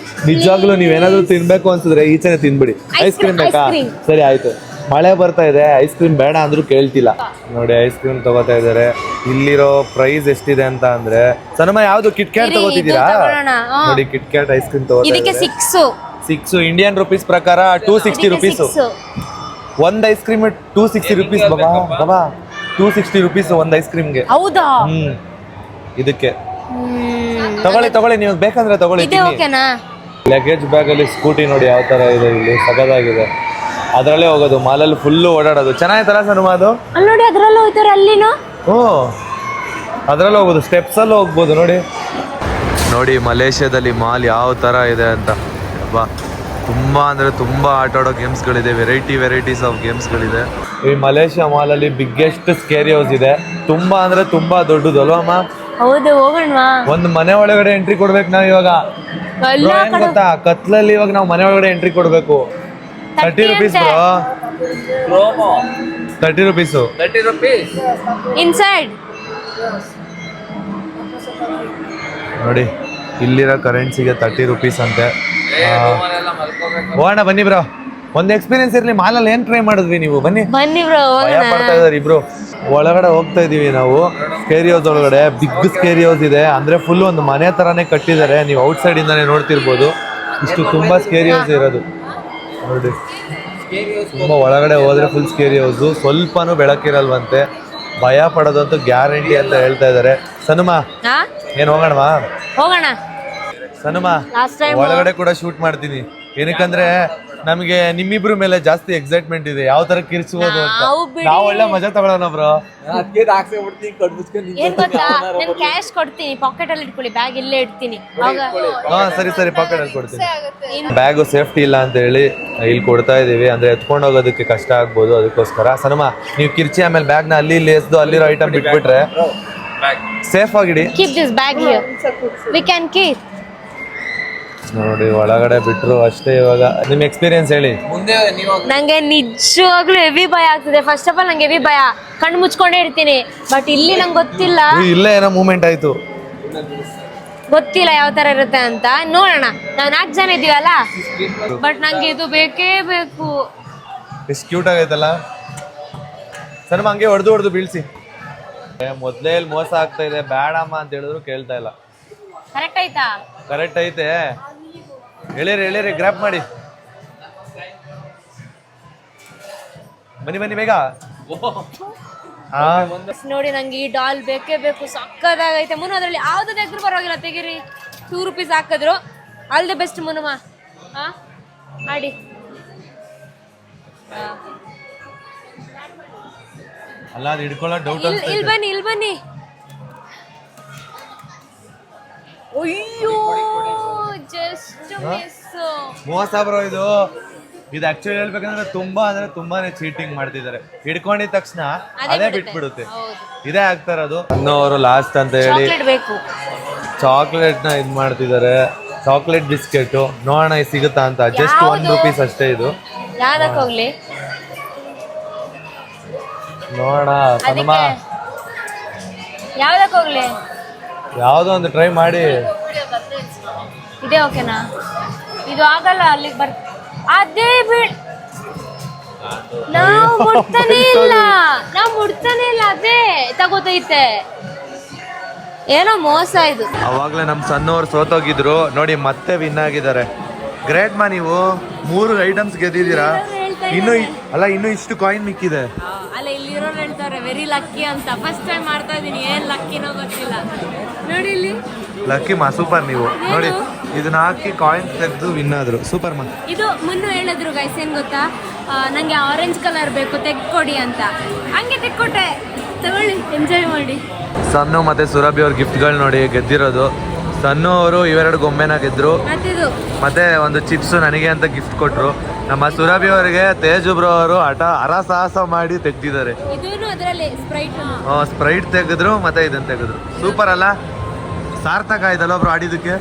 ನಿಜವಾಗ್ಲೂ ನೀವೇನಾದ್ರೂ ತಿನ್ಬೇಕು ಅನ್ಸಿದ್ರೆ ಈಚೆನೆ ತಿನ್ಬಿಡಿ. ಐಸ್ ಕ್ರೀಮ್ ಬೇಕಾ? ಸರಿ ಆಯ್ತು, ಮಳೆ ಬರ್ತಾ ಇದೆ, ಐಸ್ ಕ್ರೀಮ್ ಬೇಡ ಅಂದ್ರೂ ಕೇಳ್ತಿಲ್ಲ. ನೋಡಿ ಐಸ್ ಕ್ರೀಮ್ ತಗೋತಾ ಇದಾರೆ. ಇಲ್ಲಿರೋ ಪ್ರೈಸ್ ಎಷ್ಟಿದೆ ಅಂತ ಅಂದ್ರೆ, ಸನಮ ಯಾವ್ದು ಕಿಟ್ ಕ್ಯಾಟ್ ತಗೋತಿದ್ದೀರಾ? ನೋಡಿ ಕಿಟ್ ಕ್ಯಾಟ್ ಐಸ್ ಕ್ರೀಮ್ ಇದಕ್ಕೆ ತಗೋತಾ 6 ಇಂಡಿಯನ್ ರುಪೀಸ್ ಪ್ರಕಾರ 260 ರುಪೀಸ್. ಒಂದ್ ಐಸ್ ಕ್ರೀಮ್ 260 ರುಪೀಸ್ ಬಾಬಾ, 260 ರುಪೀಸ್ ಒಂದ್ ಐಸ್ ಕ್ರೀಮ್ಗೆ. ಹೌದಾ? ಇದಕ್ಕೆ ತಗೊಳ್ಳಿ, ನೀವು ಬೇಕಂದ್ರೆ ತಗೊಳ್ಳಿ. ಲಗೇಜ್ ಬ್ಯಾಗ್ ಅಲ್ಲಿ ಸ್ಕೂಟಿ ನೋಡಿ ಯಾವ ತರ ಇದೆ, ಇಲ್ಲಿ ಸಗದಾಗಿದೆ. ಅದ್ರಲ್ಲೇ ಹೋಗೋದು, ಮಾಲಲ್ಲಿ ಫುಲ್ಲು ಓಡಾಡೋದು. ಚೆನ್ನಾಗಿತ್ತಲ್ಲ ಸನುಮ ಅದು? ಅಲ್ಲಿ ನೋಡಿ ಅದ್ರಲ್ಲೂ ಹೋಗ್ತಾರೆ. ಅಲ್ಲಿನೂ ಅದ್ರಲ್ಲಿ ಹೋಗ್ಬೋದು, ಸ್ಟೆಪ್ಸ್ ಅಲ್ಲಿ ಹೋಗ್ಬೋದು. ನೋಡಿ ಮಲೇಷ್ಯಾದಲ್ಲಿ ಮಾಲ್ ಯಾವ ತರ ಇದೆ ಅಂತ. ತುಂಬಾ ಅಂದ್ರೆ ತುಂಬಾ ಆಟ ಆಡೋ ಗೇಮ್ಸ್ಗಳಿದೆ, ವೆರೈಟೀಸ್ ಆಫ್ ಗೇಮ್ಸ್ಗಳಿದೆ. ಈ ಮಲೇಷ್ಯಾ ಮಾಲಲ್ಲಿ ಬಿಗ್ಗೆಸ್ಟ್ ಸ್ಕೇರಿ ಹೌಸ್ ಇದೆ. ತುಂಬಾ ಅಂದ್ರೆ ತುಂಬಾ ದೊಡ್ಡದು ಅಲ್ವಮ್ಮ? ಹೌದು, ಹೋಗೋಣವಾ? ಒಂದು ಮನೆ ಒಳಗಡೆ ಎಂಟ್ರಿ ಕೊಡ್ಬೇಕು ನಾವು ಇವಾಗ. ಗೊತ್ತಾ, ಕತ್ಲಲ್ಲಿ ಇವಾಗ ನಾವು ಮನೆ ಒಳಗಡೆ ಎಂಟ್ರಿ ಕೊಡ್ಬೇಕು. 30 ರುಪೀಸ್ ಬ್ರೋ. 30 rupees inside. ನೋಡಿ ಇಲ್ಲಿರೋ ಕರೆನ್ಸಿಗೆ 30 ರುಪೀಸ್ ಅಂತೆ. ಹೋಗೋಣ ಬನ್ನಿ ಬ್ರೋ, ಒಂದು ಎಕ್ಸ್ಪೀರಿಯನ್ಸ್ ಇರ್ಲಿ. ಮಾಲಲ್ಲಿ ಏನ್ ಟ್ರೈ ಮಾಡಿದ್ವಿ ನೀವು? ಬನ್ನಿ ಬ್ರೋ. ಭಯ ಪಡ್ತಾ ಇದಾರೆ ಇಬ್ರು. ಒಳಗಡೆ ಹೋಗ್ತಾ ಇದೀವಿ ನಾವು. ಸ್ಕೇರಿ ಹೌಸ್ ಒಳಗಡೆ ಬಿಗ್ ಸ್ಕೇರಿ ಹೌಸ್ ಇದೆ, ಅಂದ್ರೆ ಫುಲ್ ಒಂದು ಮನೆ ತರಾನೇ ಕಟ್ಟಿದ್ದಾರೆ. ನೀವು ಔಟ್ ಸೈಡ್ ಇಂದಾನೆ ನೋಡ್ತಿರ್ಬೋದು. ಇಷ್ಟು ತುಂಬಾ ಸ್ಕೇರಿ ಹೌಸ್ ಇರೋದು ನೋಡಿ. ತುಂಬಾ ಒಳಗಡೆ ಹೋದ್ರೆ ಫುಲ್ ಸ್ಕೇರಿ ಹೌಸ್. ಸ್ವಲ್ಪನೂ ಬೆಳಕಿರಲ್ವಂತೆ. ಭಯ ಪಡೋದಂತೂ ಗ್ಯಾರಂಟಿ ಅಂತ ಹೇಳ್ತಾ ಇದಾರೆ. ಸನುಮಾ ಏನ್ ಹೋಗೋಣವಾ? ಹೋಗೋಣ. ಸನುಮಾ ಒಳಗಡೆ ಕೂಡ ಶೂಟ್ ಮಾಡ್ತೀನಿ. ಏನಕ್ಕಂದ್ರೆ ನಮಗೆ ನಿಮ್ಮಿಬ್ರ ಮೇಲೆ ಜಾಸ್ತಿ ಎಕ್ಸೈಟ್ಮೆಂಟ್ ಇದೆ, ಯಾವ ತರ ಕಿರ್ಚ್ಬೋದು ಅಂತ. ನಾವು ಒಳ್ಳೆ ಮಜಾ ತಗೊಳ್ಳೋಣ ಬ್ರೋ. ಏನ್ ಗೊತ್ತಾ, ನಾನು ಕ್ಯಾಶ್ ಕೊಡ್ತೀನಿ, ಪಾಕೆಟ್ ಅಲ್ಲಿ ಇಟ್ಕೊಳ್ಳಿ, ಬ್ಯಾಗ್ ಇಲ್ಲೇ ಇಡ್ತೀನಿ. ಸರಿ ಪಾಕೆಟ್ ಅಲ್ಲಿ ಕೊಡ್ತೀನಿ. ಬ್ಯಾಗ್ ಸೇಫ್ಟಿ ಇಲ್ಲ ಅಂತ ಹೇಳಿ ಇಲ್ಲಿ ಕೊಡ್ತಾ ಇದೀವಿ, ಅಂದ್ರೆ ಎತ್ಕೊಂಡು ಹೋಗೋದಕ್ಕೆ ಕಷ್ಟ ಆಗ್ಬೋದು, ಅದಕ್ಕೋಸ್ಕರ. ಸನಮ ನೀವು ಕಿರ್ಚಿ ಆಮೇಲೆ ಬ್ಯಾಗ್ ನ ಅಲ್ಲಿ ಇಲ್ಲಿ ಎಸ್ದು ಅಲ್ಲಿರೋ ಐಟಮ್ ಬಿಟ್ಬಿಟ್ರೆ ಸೇಫ್ ಆಗಿಡಿ. Keep this bag here, we can keep. ನೋಡಿ ಒಳಗಡೆ ಬಿಟ್ರು ಅಷ್ಟೇ. ಇವಾಗ ನಿಮ್ ಎಕ್ಸ್ಪೀರಿಯನ್ಸ್ ಹೇಳಿ. ನಂಗೆ ನಿಜವಾಗ್ಲೂ ಹೆವಿ ಭಯ ಆಗ್ತಿದೆ. ಫಸ್ಟ್ ಆಫ್ ಆಲ್ ನಂಗೆ ಹೆವಿ ಭಯ, ಕಣ್ಣು ಮುಚ್ಕೊಂಡೇ ಇರ್ತೀನಿ. ಬಟ್ ಇಲ್ಲಿ ನಂಗೆ ಗೊತ್ತಿಲ್ಲ, ಇಲ್ಲೇ ಏನೋ ಮೂವ್ಮೆಂಟ್ ಆಯ್ತು, ಗೊತ್ತಿಲ್ಲ ಯಾವ ತರ ಇರುತ್ತೆ ಅಂತ. ನೋಡೋಣ, ನಾವ್ 4 ಜನ ಇದೀವಲ್ಲ. ಬಟ್ ನಂಗೆ ಇದು ಬೇಕೇ ಬೇಕು. ಎಷ್ಟು ಕ್ಯೂಟ್ ಆಗೈತಲ್ಲ. ಸರ್ ಹಂಗೆ ಹೊಡೆದು ಬೀಳ್ಸಿ. ಮೊದ್ಲೇ ಇಲ್ಲಿ ಮೋಸ ಆಗ್ತಾ ಇದೆ, ಬೇಡಮ್ಮ ಅಂತ ಹೇಳಿದ್ರು ಕೇಳ್ತಾ ಇಲ್ಲ. ಕರೆಕ್ಟ್ ಆಯ್ತಾ? ಕರೆಕ್ಟ್ ಐತೆ. ಹೇಳಿರಿ ಗ್ರಾಪ್ ಮಾಡಿ. ಬನ್ನಿ ಬೇಗ. ನೋಡಿ ನಂಗೆ ಈ ಡಾಲ್ ಬೇಕೇ ಬೇಕು, ಸಕ್ಕದಾಗೈತೆ. ಮುನು ಅದ್ರಲ್ಲಿ ಯಾವ್ದು ತೆಗೆದ್ರು ಪರವಾಗಿಲ್ಲ, ತೆಗೀರಿ. 2 ರುಪೀಸ್ ಹಾಕಿದ್ರು. ಆಲ್ ದಿ ಬೆಸ್ಟ್ ಮುನುಮ. ಆಡಿ. ಅಲ್ಲ ಅದು ಹಿಡ್ಕೊಳ್ಳೋ ಡೌಟ್. ಇಲ್ಲಿ ಬನ್ನಿ. ಅಯ್ಯೋ, ಜಸ್ಟ್ ಮಿಸ್. ಮೋಸ ಬ್ರೋ ಇದು ಆಕ್ಚುಲಿ ಹೇಳ್ಬೇಕಂದ್ರೆ ತುಂಬಾನೇ ಚೀಟಿಂಗ್ ಮಾಡ್ತಿದ್ದಾರೆ. ಹಿಡ್ಕೊಂಡಿದ ತಕ್ಷಣ ಅದೇ ಬಿಟ್ಬಿಡುತ್ತೆ. ಇದೇ ಆಗ್ತಾ ಇರೋದು. ಅವರು ಲಾಸ್ಟ್ ಅಂತ ಹೇಳಿ ಚಾಕ್ಲೇಟ್ ನ ಇದ್ ಮಾಡ್ತಿದ್ದಾರೆ. ಚಾಕ್ಲೇಟ್ ಬಿಸ್ಕೆಟ್ ನೋಡೋಣ ಸಿಗುತ್ತಾ ಅಂತ. ಜಸ್ಟ್ 1 ರುಪೀಸ್ ಅಷ್ಟೇ ಇದು. ಯಾವ್ದಕ್ಕೆ ಹೋಗ್ಲಿ ನೋಡೋಣ. ಯಾವ್ದಕ್ಕೆ ಹೋಗ್ಲಿ? ಯಾವ್ದೋ ಒಂದು ಟ್ರೈ ಮಾಡಿ. ಇದೇ ಓಕೆನಾ? ಇದು ಆಗಲ್ಲ, ಅಲ್ಲಿಗೆ ಅದೇ ನಾವು ಮುಟ್ತಾನೆ ಇಲ್ಲ. ಅದೇ ತಗೋತೈತೆ. ಏನೋ ಮೋಸ ಇದು. ಅವಾಗ್ಲೇ ನಮ್ ಸಣ್ಣವ್ರು ಸೋತೋಗಿದ್ರು ನೋಡಿ, ಮತ್ತೆ ವಿನ್ ಆಗಿದ್ದಾರೆ. ಗ್ರೇಟ್ ಮಾ, ನೀವು 3 ಐಟಮ್ಸ್ ಗೆದ್ದಿದ್ದೀರಾ. ಇನ್ನು ಇಷ್ಟು ಕಾಯಿನ್ ಮಿಕ್ಕಿದೆ. ಅಲ್ಲ, ಇಲ್ಲಿರೋರು ಹೇಳ್ತಾರೆ ವೆರಿ ಲಕ್ಕಿ ಅಂತ. ಫಸ್ಟ್ ಟೈಮ್ ಮಾಡ್ತಾ ಇದೀನಿ, ಏನ್ ಲಕ್ಕಿನೋ ಗೊತ್ತಿಲ್ಲ. ನೋಡಿ ಇಲ್ಲಿ ಲಕ್ಕಿ ಮಾ, ಸೂಪರ್. ನೀವು ನೋಡಿ ಇದನ್ನ ಹಾಕಿ ಕಾಯಿನ್ ತೆಗೆದು ವಿನ್ ಆದ್ರು. ಸೂಪರ್ ಮಾ. ಇದು ಮುನ್ನು ಹೇಳಿದ್ರು ಗೈಸ್, ಏನ್ ಗೊತ್ತಾ, ನಂಗೆ ಆರೆಂಜ್ ಕಲರ್ ಬೇಕು, ತೆಗ್ಕೊಡಿ ಅಂತ. ಹಂಗೆ ತೆಗ್ಕೊಟ್ಟೆ. ತಗೊಳ್ಳಿ, ಎಂಜಾಯ್ ಮಾಡಿ. ಸನ್ನು ಮತ್ತೆ ಸುರಭಿ ಅವ್ರ ಗಿಫ್ಟ್ಗಳು ನೋಡಿ ಗೆದ್ದಿರೋದು. ಸನ್ನು ಅವರು ಇವೆರಡು ಗೊಂಬೆನ ಗೆದ್ರು. ಮತ್ತಿದು ಮತ್ತೆ ಒಂದು ಚಿಪ್ಸ್ ನನಗೆ ಅಂತ ಗಿಫ್ಟ್ ಕೊಟ್ರು. ನಮ್ಮ ಸುರಭಿ ಅವರಿಗೆ ತೇಜು ಬ್ರೋ ಅವರು ಹರಸಾಹಸ ಮಾಡಿ ತೆಗ್ದಿದ್ದಾರೆ. ಇದೂನು ಅದರಲ್ಲಿ ಸ್ಪ್ರೈಟ್ ಸ್ಪ್ರೈಟ್ ತೆಗೆದ್ರು ಮತ್ತೆ ಇದನ್ನ ತೆಗೆದ್ರು. ಸೂಪರ್ ಅಲ್ಲ, ಸಾರ್ಥಕ ಆಯ್ತಲ್ಲ ಬ್ರೋ ಆಡಿದಕ್ಕೆ.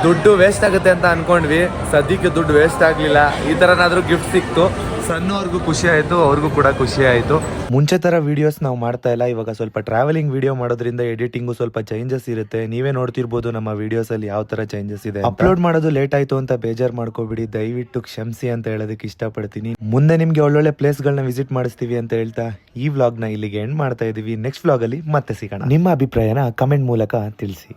ದುಡ್ಡು ವೇಸ್ಟ್ ಆಗುತ್ತೆ ಅಂತ ಅನ್ಕೊಂಡ್ವಿ, ಸದ್ಯಕ್ಕೆ ದುಡ್ಡು ವೇಸ್ಟ್ ಆಗ್ಲಿಲ್ಲ. ಈ ತರನಾದ್ರೂ ಗಿಫ್ಟ್ ಸಿಕ್ತು. ಸಣ್ಣವ್ರಿಗೂ ಖುಷಿ ಆಯ್ತು, ಅವ್ರಿಗೂ ಕೂಡ ಖುಷಿ ಆಯ್ತು. ಮುಂಚೆ ತರ ವಿಡಿಯೋಸ್ ನಾವು ಮಾಡ್ತಾ ಇಲ್ಲ, ಇವಾಗ ಸ್ವಲ್ಪ ಟ್ರಾವೆಲಿಂಗ್ ವಿಡಿಯೋ ಮಾಡೋದ್ರಿಂದ ಎಡಿಟಿಂಗು ಸ್ವಲ್ಪ ಚೇಂಜಸ್ ಇರುತ್ತೆ. ನೀವೇ ನೋಡ್ತಿರ್ಬೋದು ನಮ್ಮ ವಿಡಿಯೋಸ್ ಅಲ್ಲಿ ಯಾವ ತರ ಚೇಂಜಸ್ ಇದೆ. ಅಪ್ಲೋಡ್ ಮಾಡೋದು ಲೇಟ್ ಆಯ್ತು ಅಂತ ಬೇಜಾರ್ ಮಾಡ್ಕೋಬಿಡಿ, ದಯವಿಟ್ಟು ಕ್ಷಮಿಸಿ ಅಂತ ಹೇಳೋದಕ್ಕೆ ಇಷ್ಟಪಡ್ತೀನಿ. ಮುಂದೆ ನಿಮ್ಗೆ ಒಳ್ಳೊಳ್ಳೆ ಪ್ಲೇಸ್ ಗಳನ್ನ ವಿಸಿಟ್ ಮಾಡಿಸ್ತೀವಿ ಅಂತ ಹೇಳ್ತಾ ಈ ವ್ಲಾಗ್ ನ ಇಲ್ಲಿಗೆ ಎಂಡ್ ಮಾಡ್ತಾ ಇದೀವಿ. ನೆಕ್ಸ್ಟ್ ವ್ಲಾಗ್ ಅಲ್ಲಿ ಮತ್ತೆ ಸಿಗೋಣ. ನಿಮ್ಮ ಅಭಿಪ್ರಾಯನ ಕಮೆಂಟ್ ಮೂಲಕ ತಿಳಿಸಿ.